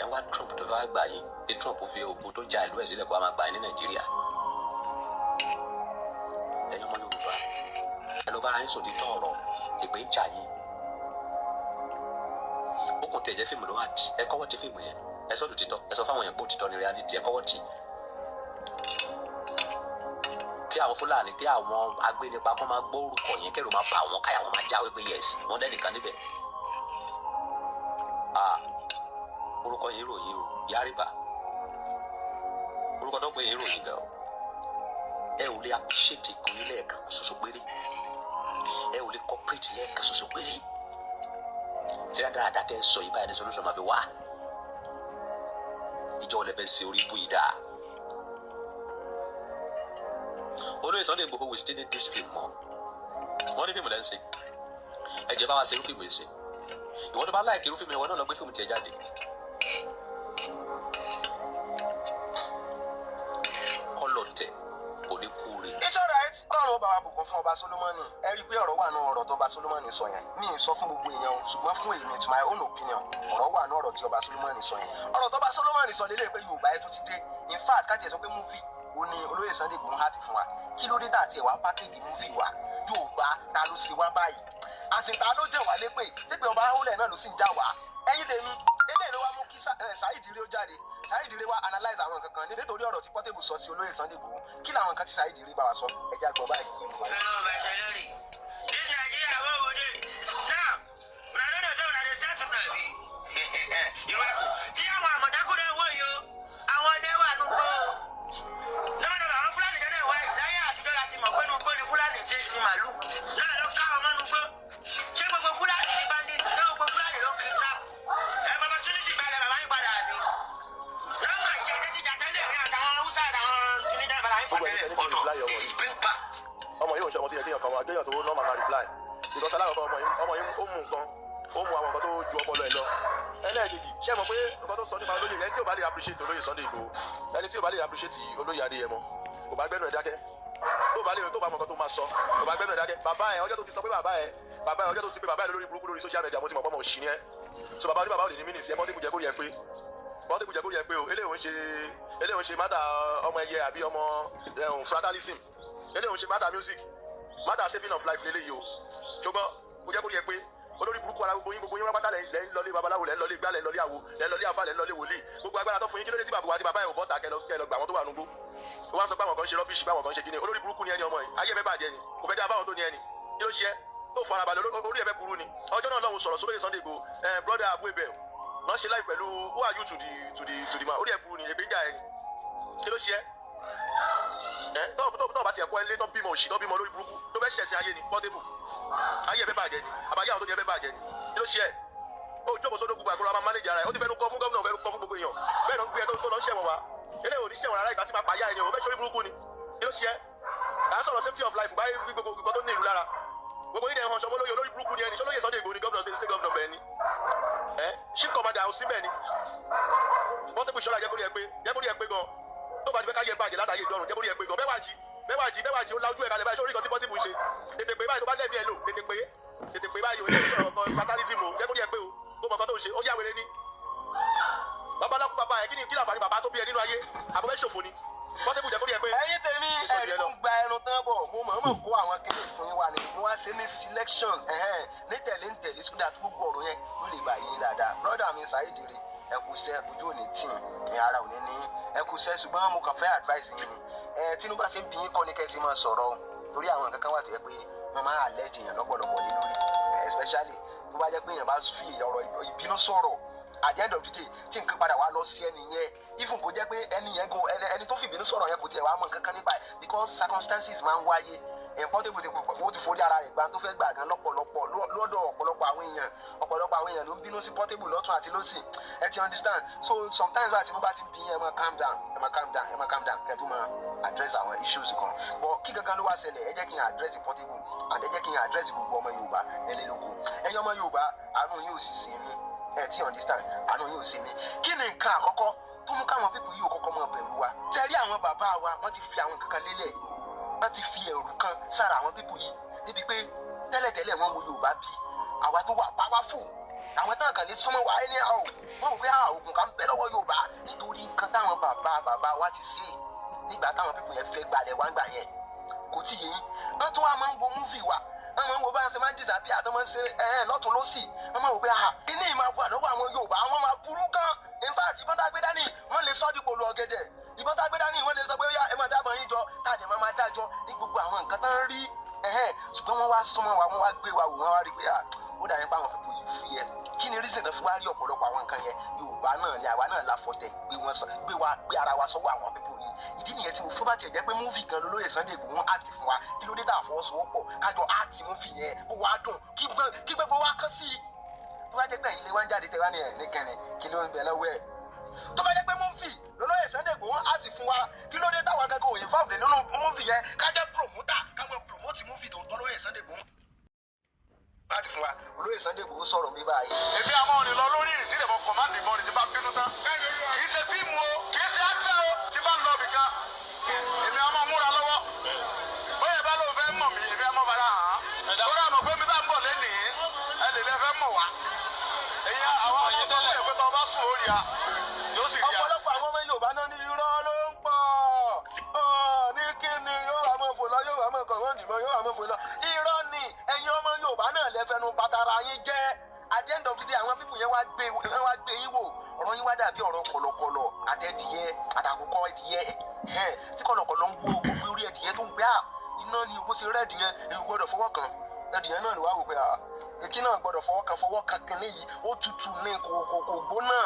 ẹ wá Trump tó fẹ́ gbà yín pé Trump fi ogun tó ja ìlú ẹ̀ sílẹ̀ kó a máa gbà yín ní Nàìjíríà. ẹ̀yin ọmọ Yorùbá ẹ lọ bára yín sòdì tán ọ̀rọ̀ ìpè ń jà yín. ó kò tẹ̀ jẹ́ fíìmù ló wà tí ẹ kọ́wọ́ ti fíìmù yẹn ẹ sọ́dún títọ́ ẹ sọ fáwọn èèyàn pé òtítọ́ ni reality ẹ kọ́wọ́ tì. kí àwọn Fúlàní kí àwọn agbénipa kó máa gbọ́ orúkọ yẹn kẹ́rù máa bà wọ́n káyà wọn máa jáwé pé yes wọ́n dẹ́nìkan níbẹ̀. orúkọ yìí ròyìn o Yariba orúkọ tó pé yìí ròyìn gan o ẹ ò lè appreciate ìkan nílẹ̀ ẹ̀ka ṣoṣo péré ẹ ò lè cooperate lẹ́ẹ̀ka ṣoṣo péré tí dáadáa tẹ́ ń sọ yìí báyìí ní solution máa fi wá ìjọ ò lè fẹ́ ṣe orí ibú yìí dáa. olóyè Sunday Igboho will still need this film mọ́ wọ́n ní fíìmù lẹ́ ń ṣe ẹ̀jẹ̀ bá wa ṣe irú fíìmù yìí ṣe ìwọ́n tó bá láìkí irú fíìmù yẹn wọ́n náà lọ gbé fíìmù tiẹ̀ jáde. ọlọ̀tẹ̀ kò ní kú rè. it's alright ọlọ́run ó bá wa bùkún fún ọba Solomoni ẹ rí i pé ọ̀rọ̀ wà nù ọ̀rọ̀ tó ọba Solomoni sọ yẹn mi ì sọ fún gbogbo èèyàn o ṣùgbọ́n fún èmi to my own opinion ọ̀rọ̀ wà nù ọ̀rọ̀ tí ọba Solomoni sọ yẹn ọ̀rọ̀ tó ọba Solomoni sọ lélẹ̀ pé Yorùbá ẹ tún ti dé in fact káàtì ẹ̀ sọ pé movie ó ní olóyè Sunday Igboho hàtì fún wa kí ló dé tà tí ẹ̀ wá pákéjì movie wa Yorùbá ta ló ṣe wá báyìí àsìta ló jẹ̀ wá lépè sípè ọba ahólẹ̀ náà ló sì ń já wá ẹ̀yin tèmi eléyìí ló wá mú kí Saheed Ire ó jáde Saheed Ire wá analyse àwọn nǹkan kan nítorí ọ̀rọ̀ tí Portable sọ sí olóyè Sunday Igboho kí làwọn nǹkan tí Saheed Ire bá wa sọ ẹja gbọ́ báyìí. tí àwọn àmọ̀tẹ́kùn náà wọ̀ yìí o àwọn ọdẹ wà nùgbọ́ lọ́wọ́dọ̀ àwọn Fúlàní kan náà wá ìdáyà àtijọ́ láti mọ̀ pé nùgbọ́ ni Fúlàní ti sin màlúù náà ló ká ọmọ nùgbọ́ ṣé gbogbo Fúlàní ní bandit ṣé gbogbo Fúlàní ló kidnap ẹ bàbá túnítì balẹ̀ bàbá yín padà àbí lọ́mọ ìjà tẹ́tí jà tẹ́lẹ̀ rí àtàwọn Haúsá àtàwọn kìnìún bàbá yín padà rẹ̀ ọ̀dọ̀ bring back ìkọsọ aláwọ̀ ọmọ yìí ó mú nǹkan ó mú àwọn nǹkan tó ju ọpọlọ ẹ̀ lọ ẹlẹ́ẹ̀kejì ṣé mọ̀ pé nǹkan tó sọ nípa olóyè ẹni tí ò bá lè appreciate olóyè Sunday Igboho ẹni tí ò bá lè appreciate olóyè Adéyẹmọ kò bá gbẹ́nu ẹ̀ dákẹ́ tó bá mọ̀ nǹkan tó máa sọ kò bá gbẹ́nu ẹ̀ dákẹ́ bàbá ẹ̀ ọjọ́ tó ti sọ pé bàbá ẹ̀ ọjọ́ tó ti pé bàbá ẹ̀ lórí burúkú lórí social media mo ti mọ̀ pọ́nmọ̀ òṣì ni ẹ́ so bàbá oníbàbá ò lè ní mínísì ẹ Portable jẹ́ kó rí ẹ pé Portable jẹ́ kó rí ẹ pé o eléyìí ń ṣe mátà ọmọ ẹyẹ àbí ọmọ fraternalism eléyìí ń ṣe mátà music mátà saving of life lélẹ́yìí o ṣùgbọ́n kó jẹ́ kó rí ẹ pé olórí burúkú ara gbogbo yín rápátá lẹ́ ń lọlé babaláwo lẹ́ ń lọlé gbá lẹ́ ń lọlé àwo lẹ́ ń lọlé àfà lẹ́ ń lọlé wòlíì gbogbo agbára tó fún yín kí ló dé tí bàbá àti bàbá ẹ̀ ò bọ́ta kẹ́ lọ gbà wọ́n tó wà nùgbó ó wá ń sọ pé àwọn kan ṣe rọ́bìṣì báwọn kan ṣe kíni olórí burúkú ni ẹni ọmọ yìí ayé ẹ̀ fẹ́ bàjẹ́ ni kò fẹ́ dá fáwọn tó ní ẹni kí ló ṣe ẹ́ tó fara balẹ̀ orí ẹ̀ fẹ́ burú ni ọjọ́ náà lọ́hùn sọ̀rọ̀ sóbèyè Sunday Igboho brother Abu Ebel wọ́n ṣe láì pẹ̀lú who are you to the man orí ẹ̀ burú ni èbí ń jà ẹni kí ló ṣe ẹ́ tó bá tiẹ̀ kọ́ ẹ lé tó bímọ òṣì tó bímọ lórí burúkú tó fẹ́ ṣẹ̀sìn ayé ni Portable ayé ẹ̀ fẹ́ bàjẹ́ ni àbáyé àwọn tó ní ẹ̀ fẹ́ bàjẹ́ ni kí ló ṣe ẹ́ ó jókòó sódò gbogbo àgbọ̀rọ̀ máa mánéjà rẹ̀ ó ti fẹ́nu kọ́ fún gómìnà fẹ́nu kọ́ fún gbogbo èèyàn bẹ́ẹ̀ náà gbé ẹ tó lọ ṣẹ̀wọ̀n wa eléyìí ò ní ṣẹ̀wọ̀n rárá ìgbà tí máa pàyà ẹni o fẹ́ sórí burúkú ni kí ló ṣe ẹ́ à ń sọ̀rọ̀ safety of life báyìí gbogbo nǹkan tó ní ìlú lára gbogbo yìí dẹ̀ hàn ṣọmọ lóye olórí burúkú ni ẹni ṣọlóye Sunday Igboho ni gómìnà state governor bẹ́ẹ̀ ni chief commander ọ̀sìn bẹ́ẹ̀ ni Portable ṣọlá jẹ́ kó rí ẹ pé gan tó bá ti fẹ́ ká yẹ bàjẹ́ látàyè ìdọ́rùn jẹ́ kó rí ẹ pé gan bẹ́ẹ̀ wá jí ó lájú ẹ̀ kalẹ̀ báyìí sórí nǹkan tí Portable ṣe tètè pé báyìí tó bá lẹ́ẹ̀mí ẹ̀ lò tètè pé báyìí ò ní sọ̀rọ̀ kan fatalism o jẹ́ kó rí ẹ pé o kó mọ̀ kan tó ń ṣe ó yá wẹrẹ ní babaláku bàbá ẹ kí làǹfààní bàbá tó bí ẹ nínú ayé àbúfẹ́ ṣòfò ni Portable jẹ́ kó rí ẹ pé. ẹ̀yin tèmi ẹ̀rí tó ń gba ẹnu tán bọ̀ mo mọ̀ kó àwọn kéde fún yín wá ni mo wá ṣe ní selections ní tẹ̀lé tó dáa gbogbo ọ̀rọ̀ yẹn ló lè bá yín dáadáa brother mi Saheed Ire ẹ kú iṣẹ́ ojú òní tì ní ara òní ní ẹ kú iṣẹ́ ṣùgbọ́n mo kàn fẹ́ advice yín ni Tinubu ṣe ń bí yín kọ́ ní kẹ́sì máa sọ̀rọ̀ torí àwọn nǹkan kan wà tó yẹ pé wọ́n máa alert èèyàn lọ́pọ̀lọpọ̀ ní lórí especially tó bá jẹ́ pé èèyàn bá fi ọ̀rọ̀ ìbínú sọ̀rọ̀ at the end of the day tí nǹkan padà wá lọ sí ẹni yẹn even kò jẹ́ pé ẹni yẹn gan ẹni tó fi ìbínú sọ̀rọ̀ yẹn kò tiẹ̀ wá mọ̀ nǹkan kan nípa ẹ̀ because circumstances máa ń wáyé Portable ti forí ara rẹ̀ gbà tó fẹ́ gbà gan lọ́pọ̀lọpọ̀ lọ́dọ̀ ọ̀pọ̀lọpọ̀ àwọn èèyàn ló ń bínú sí Portable lọ́tún àti lọ́sì ẹ ti understand so sometimes bá Tinubu bá ti ń bí ẹ máa calm down kẹ́ tó máa address àwọn issues kan but kí gangan ló wá ṣẹlẹ̀ ẹ jẹ́ kí n address Portable and ẹ jẹ́ kí n address gbogbo ọmọ Yorùbá ẹlẹ́lógún ẹ̀yin ọmọ Yorùbá àánú yóò sì ṣe mí ẹ ti understand àánú yóò ṣe mí kí ni nǹkan àkọ́kọ́ tó mú káwọn pípọ̀ yìí ò kọ́kọ́ mọ bẹ̀rù wa tẹ́rí àwọn bàbá wa wọ́n ti fi àwọn kankan lélẹ̀ wọ́n ti fi ẹ̀rù kan sára àwọn pípọ̀ yìí níbi pé tẹ́lẹ̀tẹ́lẹ̀ wọ́n wo Yorùbá bí àwa tó wà powerful àwọn táwọn kan lè súnmọ́ wa ẹni àwọn wọ́n wò pé oògùn kan bẹ lọ́wọ́ Yorùbá nítorí nǹkan táwọn bàbá wa ti ṣe nígbà táwọn pípọ̀ yẹn fẹ́ gbalẹ̀ wá ń gbà yẹn kò tí yẹn wọ́n tún wá máa ń wo múfì wa wọ́n máa ń wo bá ṣe máa ń disappear àti wọ́n máa ń ṣe lọ́tún lọ́sì wọ́n máa wò pé ilé ìmọ̀ àgbà lọ́wọ́ àwọn Yorùbá wọ́n máa burú gan in fact ìbọn tá a gbé dání wọ́n lè sọ́ dípò lu ọ̀gẹ̀dẹ̀ ìbọn tá a gbé dání wọ́n lè sọ pé ẹ máa dábọ̀ yín jọ táàdì máa dájọ́ ní gbogbo àwọn nǹkan tán rí ṣùgbọ́n wọ́n wá súnmọ́ wa wọ́n wá gbé wa wò wọ́n wá rí pé ó dà yẹn pé àwọn pípọ̀ yìí fi ẹ kí ni reason tó fi wá rí ọ̀pọ̀lọpọ̀ àwọn nǹkan yẹn Yorùbá náà ni àwa náà la fọ̀tẹ̀ gbé ara wa sọ́wọ́ àwọn pípọ̀ yìí ìdí nìyẹn tí mo fún bá tiẹ̀ jẹ́ pé múfì gan lolóyè Sunday Igboho ń act fún wa kí ló dé tá a fọwọ́sowọ́pọ̀ kájọ act múfì yẹn ó wá dùn kí gbogbo wa kán sí i tó bá jẹ́ pé ẹ̀yin lè wá ń jáde tẹ́ wá ní ẹ̀ nìkẹ́ni kí ló ń bẹ lọ́wọ́ ẹ̀ tó bá jẹ́ pé múfì lolóyè Sunday Igboho ń act fún wa kí ló dé táwa gẹ́gẹ́ òye fáwọn nínú múfì yẹn kájẹ́ promoter káwọn promote múfì tó ń tọ́ lóyè Sunday Igboho láti fún wa olóyè Sunday Igboho sọ̀rọ̀ mi báyìí. èmi àwọn òní lọ lórí ìrìn sílẹ̀ mọ́ kọ̀mándì mọ́ ni ti bá bínú tán. kì í ṣe fíìmù o kì í ṣe action o ti bá ń lọ bìkan. èmi àwọn múra lọ́wọ́ bóyá bá lóun fẹ́ mọ̀ mí èmi àwọn bàrà hàn án. ó rà mọ̀ pé mi bá ń bọ̀ lẹ́nìí ẹ lè lẹ́ fẹ́ mọ̀ wá. èyí àwọn ọmọ tó ń lè pé tó bá sùn ó rí a yóò sì rí a. ọ̀pọ̀lọpọ̀ àwọn ọmọ Yorùbá náà ní irọ́ ló ń pọ̀ ní kí ni yóò wá mọ̀ fò lọ yóò wá mọ̀ kọ̀ọ̀mọ́ndì mọ́ yóò wá mọ̀ fò lọ irọ́ ni ẹ̀yin ọmọ Yorùbá náà lẹ́fẹ̀ẹ́nu pàtàrà yín jẹ́ at the end of the day àwọn pípù yẹn wá gbé yín wò ọ̀rọ̀ yín wá dàbí ọ̀rọ̀ kọ̀lọ̀kọ̀lọ̀ àtẹ̀dìyẹ àtàkùkọ ẹ̀dìyẹ tí kọ̀lọ̀kọ̀lọ̀ ń wo gbogbo orí ẹ̀dìyẹ tó ń gbé iná ni bó ṣe rẹ́ ẹ̀dìyẹ èyí gbọ́dọ̀ fọwọ́ kan ẹ̀dìyẹ náà ló wá wò pé èkí náà gbọ́dọ̀ fọwọ́ kan kínní yìí ó tutù ní kò gbóná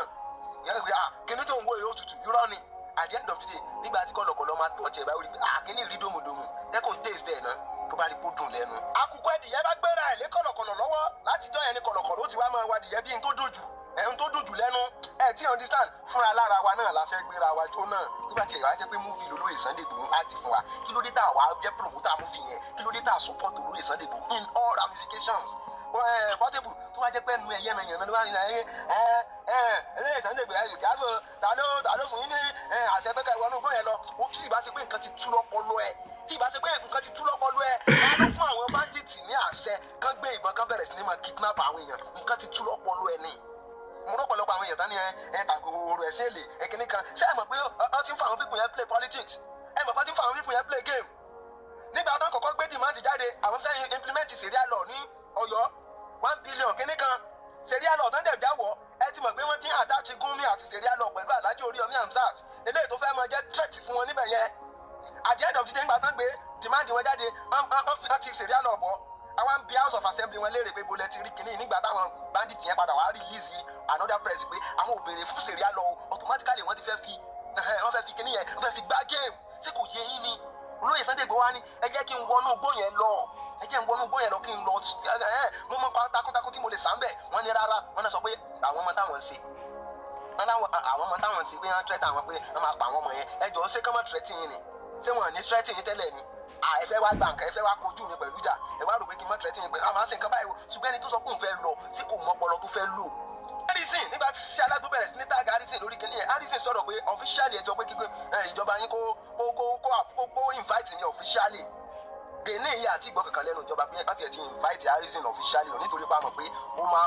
kínní tó ń wo yìí ó tutù irọ́ ni at the end of the day nígbà tí kọ̀lọ̀kọ̀lọ̀ máa tọ̀ ọ̀jẹ̀ báyìí kínní rí dòmùdòmù ẹ kò taste ẹ̀ náà tó bá rí kó dùn lẹ́nu. àkùkọ ẹdìyẹ bá gbéra ẹ̀ lé kọ̀lọ̀kọ̀lọ̀ lọ́wọ́ láti jọ́ yẹn ní kọ̀lọ̀kọ̀lọ̀ ó ti wá máa wá ẹdìyẹ bí n tó dojú ẹ̀hún tó dùn jù lẹ́nu ẹ̀ tí understand fúnra lára wa náà la fẹ́ gbéra wa jó náà tó bá tiẹ̀ wá jẹ́ pé múfì lólóyè Sunday Igboho á ti fún wa kí ló dé tá a wá jẹ́ promoter múfì yẹn kí ló dé tá a support olóyè Sunday Igboho in all ramifications Portable tó bá jẹ́ pé ẹnu ẹ̀yẹ́ náà yẹn náà ló wá ní ẹlẹ́yìn Sunday Igboho ẹ̀yìn káfọ́ ta ló fún yín ní àṣẹ pé ká ìwọ náà gbọ́ yẹn lọ ó tí ì bá ṣe pé nǹkan ti tú lọ́pọlọ ẹ̀ tí ì bá ṣe pé nǹkan ti tú lọ́pọlọ ẹ̀ ká ló fún àwọn bandits ní àṣẹ kán gbé ìbọn kán bẹ̀rẹ̀ sí ní máa kidnap àwọn èèyàn nǹkan ti tú lọ́pọlọ ẹ̀ ni mo rọ́pọ̀lọpọ̀ àwọn èèyàn tán ní tàbí òru ẹ̀sìn èlé ẹ̀kíní kan ṣé ẹ mọ̀ pé ọ ti ń fa àwọn pípọ̀ yẹn play politics ẹ mọ̀ pé ọ ti ń fa àwọn pípọ̀ yẹn play game nígbà tó ń kọ́kọ́ gbé demand jáde àwọn fẹ́ implement serial law ní Ọ̀yọ́ 1 billion kíní kan serial law tó ń dẹ̀ jáwọ́ ẹ ti mọ̀ pé wọ́n ti ń attach Gumi àti serial law pẹ̀lú Alhaji Oríyọmí Hamzat eléyìí tó fẹ́ máa jẹ́ threat fún wọn níbẹ̀ yẹn at the end of the day nígbà tó ń gbé demand wọn jáde wọ́n ti serial law bọ̀ àwọn bí house of assembly wọn léèrè pé bolẹ ti rí kinní nígbà táwọn bandit yẹn padà wá release another press pé àwọn ò béèrè fún serial law automatically wọ́n ti fẹ́ fi kinní yẹn wọ́n fẹ́ fi gbá game ṣé kò yé yín ni olóyè Sunday Igboho wá ní ẹ jẹ́ kí n wọnú igbó yẹn lọ ẹ jẹ́ n wọnú igbó yẹn lọ kí n lọ mo mọ takuntakun tí mo lè sàn bẹ̀ wọ́n ní rárá wọ́n náà sọ pé àwọn ọmọ táwọn ń ṣe àwọn ọmọ táwọn ń ṣe pé wọ́n threat àwọn pé wọ́n máa pa àwọn ọmọ yẹn ẹ jọ̀ọ́ ṣé kán mọ́ threat yín ni ṣé wọ́n ní threat yín tẹ́lẹ̀ ni ẹ fẹ́ wá gbà nǹkan ẹ fẹ́ wá kojú mi pẹ̀lú ìjà ẹ wá rò pé kí n má threat yín pé a máa ń ṣe nǹkan báyìí ṣùgbọ́n ẹni tó sọ pé òun fẹ́ lọ sí kò mọ ọpọlọ tó fẹ́ lò. Harrison nígbà tí ṣiṣẹ́ alágbó bẹ̀rẹ̀ sí ní tag Harrison lórí kìnìyẹn Harrison sọ̀rọ̀ pé officially ẹ jọ pé kíkó ìjọba yín kó invite mi officially dèní yìí àti ìgbọ́ kankan lẹ́nu ìjọba pé wọ́n ti ẹ̀ ti invite Harrison officially nítorí bá mọ̀ pé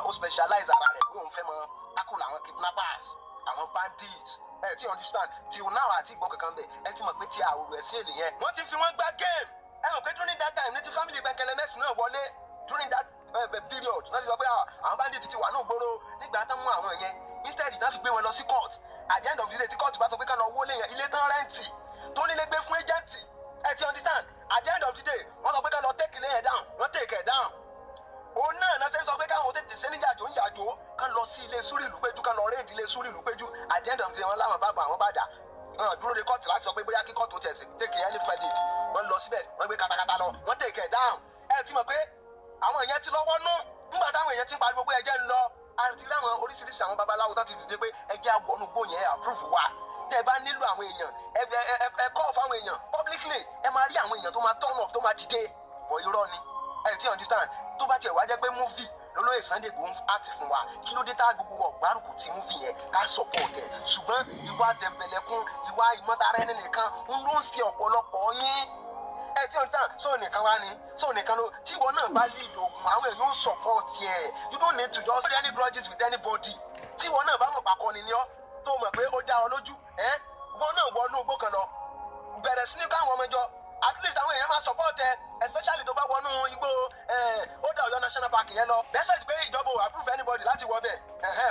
ó specialize ara rẹ̀ pé òun fẹ́ mọ tackle àwọn kidnappers àwọn bandits ẹ ti understand till now àti ìgbọ́ kankan bẹ̀ ẹ ti mọ̀ pé ti àwòrán ẹ̀sìn èlé yẹn wọ́n ti fi wọ́n gbá game ẹ mọ̀ pé during that time ní ti family Bẹ̀kẹ̀lẹ̀ Mẹ́sì náà wọlé during that period wọ́n ti sọ pé àwọn bandits ti wà náà gbòòrò nígbà tán mú àwọn yẹn instead tán fi gbé wọn lọ sí court at the end of the day tí court bá sọ pé ká lọ wọlé yẹn ilé tán rẹ́ǹtì tó nílé gbé fún agent ẹ ti understand at the end of the day wọ́n sọ pé ká lọ take ilé yẹn down wọ́n take it down òun náà ṣe sọ pé káwọn tètè ṣe níjàjò ń yàjò kán lọ sí ilé Súrì Ìlúpéjú kán lọ rédí ilé Súrì Ìlúpéjú at the end of the day wọn láwọn bàbá àwọn bàdà dúró de kóòtù láti sọ pé bóyá kí kóòtù tẹ̀sí take any Friday wọ́n lọ síbẹ̀ wọ́n gbé katakata lọ wọ́n take it down ẹ ti mọ̀ pé àwọn èèyàn ti lọ́wọ́ nú nígbà táwọn èèyàn ti pariwo pé ẹjẹ́ ń lọ àti láwọn oríṣiríṣi àwọn babaláwo tó ti dìde pé ẹjẹ́ àwọnú gbòyẹn approve wa tẹ́ ẹ bá nílò àwọn èèyàn ẹ kọ́ fáwọn èèyàn publicly ẹ máa rí àwọn èèyàn tó máa turn up tó máa dìde bọ̀ irọ́ ni ẹ ti understand tó bá tiẹ̀ wá jẹ́ pé movie lólóyè Sunday Igboho àti fún wa kí ló dé tá gbogbo ọ̀gbárùkù tí movie yẹn ká support ẹ̀ ṣùgbọ́n ìwà tẹ̀m̀bẹ̀lẹ̀kún ìwà ìmọ̀tara ẹni nìkan ń ló ń ṣe ọ̀pọ̀lọpọ̀ yín ẹ ti understand sọ nìkan wá ní sọ nìkan ló tí ìwọ náà bá lead ogun àwọn èèyàn ń support ẹ̀ you don't need to just carry any grudges with anybody tí ìwọ náà bá mọ̀ pàkọ́ni ni ọ́ tó mọ̀ pé ó dá ọ lójú ìwọ náà wọnú igbó kan lọ bẹ̀rẹ̀ sí ní káwọn ọmọ jọ at least àwọn èèyàn máa support ẹ especially tó bá wọnú igbó ó dá Ọ̀yọ́ national park yẹn lọ despite pé ìjọba ò approve anybody láti wọ bẹ̀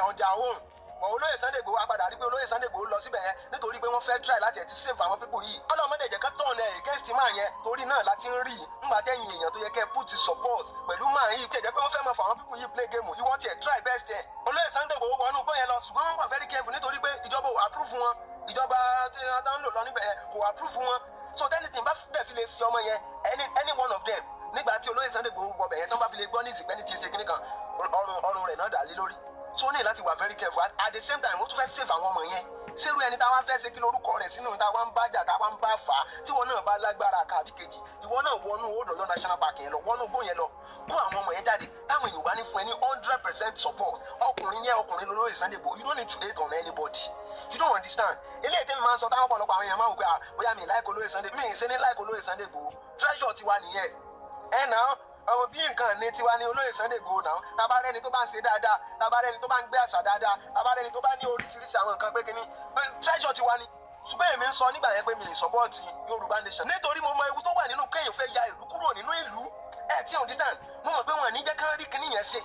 on their own but olóyè Sunday Igboho apadà rí pé olóyè Sunday Igboho lọ síbẹ̀ yẹn nítorí pé wọ́n fẹ́ try láti ẹ̀ ti save àwọn people yìí ọlọ́mọdé jẹ́ ká tọ̀nà against máa yẹn torí náà láti ń rí ńgbà tẹ̀yìn èèyàn tó yẹ kẹ́ put support pẹ̀lú máa yìí tẹ̀ jẹ́ pé wọ́n fẹ́ mọ̀ fún àwọn people yìí play game ìwọ́n tiẹ̀ try best ẹ̀ olóyè Sunday Igboho wọnú gbọ́ yẹn lọ ṣùgbọ́n wọ́n wà very careful nítorí pé ìjọba ò approve wọn ìjọba tí wọ́n ń lò lọ níbẹ̀ yẹn kò approve wọn so tẹ́lifíìn bá dẹ̀ fi lè ṣe ọmọ yẹn any one of them nígbà tí olóyè Sunday Igboho wọ bẹ̀ yẹn tán bá fi lè gbọ́ ní ìsìnkú ẹni tí ń ṣe kíní kan ọrùn rẹ̀ náà dà lé lórí so ní láti wà very careful at the same time ó tún fẹ́ save àwọn ọmọ yẹn sẹ́rù ẹni táwa fẹ́ ṣe kí lórúkọ rẹ̀ sínú táwa ń bá jà táwa ń bá fà á tí wọn náà bá lágbára kàbí kejì ìwọ náà wọnú Old Ọ̀yọ́ national park yẹn lọ wọnú igbó yẹn lọ kó àwọn ọmọ yẹn jáde táwọn èèyàn bá ní fún ẹ ní 100% support ọkùnrin yẹn ọkùnrin lólóyè Sunday Igboho you don't need to hate on anybody you don't understand eléyìí tẹ́mi máa ń sọ táwọn ọ̀pọ̀lọpọ̀ àwọn èèyàn máa ń wò pé bóyá mi láìkó olóyè Sunday mi ì ṣe ní láìkó olóyè Sunday Igboho treasure tiwa nìyẹn náà ọmọ bí nǹkan ní tiwa ní olóyè Sunday Igboho náà tábà rẹni tó bá ń ṣe dáadáa tábà rẹni tó bá ń gbé àṣà dáadáa tábà rẹni tó bá ní oríṣiríṣi àwọn nǹkan pé kíní treasure tiwa ni ṣùgbọ́n èmi ń sọ nígbà yẹn pé mi ì sọ́pọ́ọ̀tì Yorùbá nation nítorí mo mọ ewu tó wà nínú kéèyàn fẹ́ ya ìlú kúrò nínú ìlú ẹ ti understand mo mọ̀ pé wọn ní jẹ́ kán rí kíní yẹn ṣe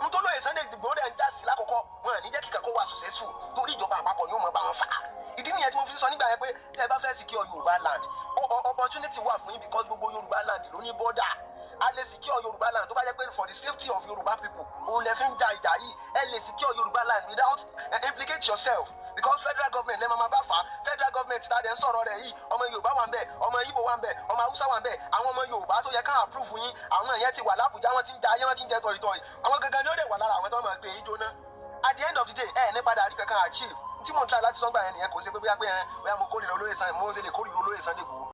nítorí olóyè Sunday Igboho dẹ̀ ń já sí lákòókò wọn ní jẹ́ kíkà kó wà successful torí ìjọba àpapọ̀ ni ó mọ̀ bá wọn fà á ìdí nìyẹn tí mo fi sọ nígbà yẹn pé tẹ́ ẹ bá fẹ́ secure Yorùbá land opportunity wà fún yín because gbogbo Yorùbá land ló ní border a lè secure Yorùbá land tó bá jẹ́ pé for the safety of Yorùbá people òun lè fi ń ja ìjà yìí ẹ lè secure Yorùbá land without implicate yourself because federal government lẹ́ẹ̀ máa bá fà á federal government tá a dẹ̀ ń sọ̀rọ̀ rẹ̀ yìí ọmọ Yorùbá wà ń bẹ̀ ọmọ Ìgbò wà ń bẹ̀ ọmọ Haúsá wà ń bẹ̀ àwọn ọmọ Yorùbá tó yẹ ká approve yín àwọn èèyàn ti wà l'Ábùjá wọ́n ti ń ja ayé wọ́n ti ń jẹ tọ̀ìtọ̀ì àwọn gangan ni ó dẹ̀ wà lára àwọn tó máa gbé yín jóná at the end of the day ẹ ní padà rí kankan achieve tí mò ń try láti sọ́gbà yẹn nìyẹn kò ṣe pé bóyá mo kórìíra olóyè Sunday mo ń ṣe lè kórìíra olóyè Sunday Igboho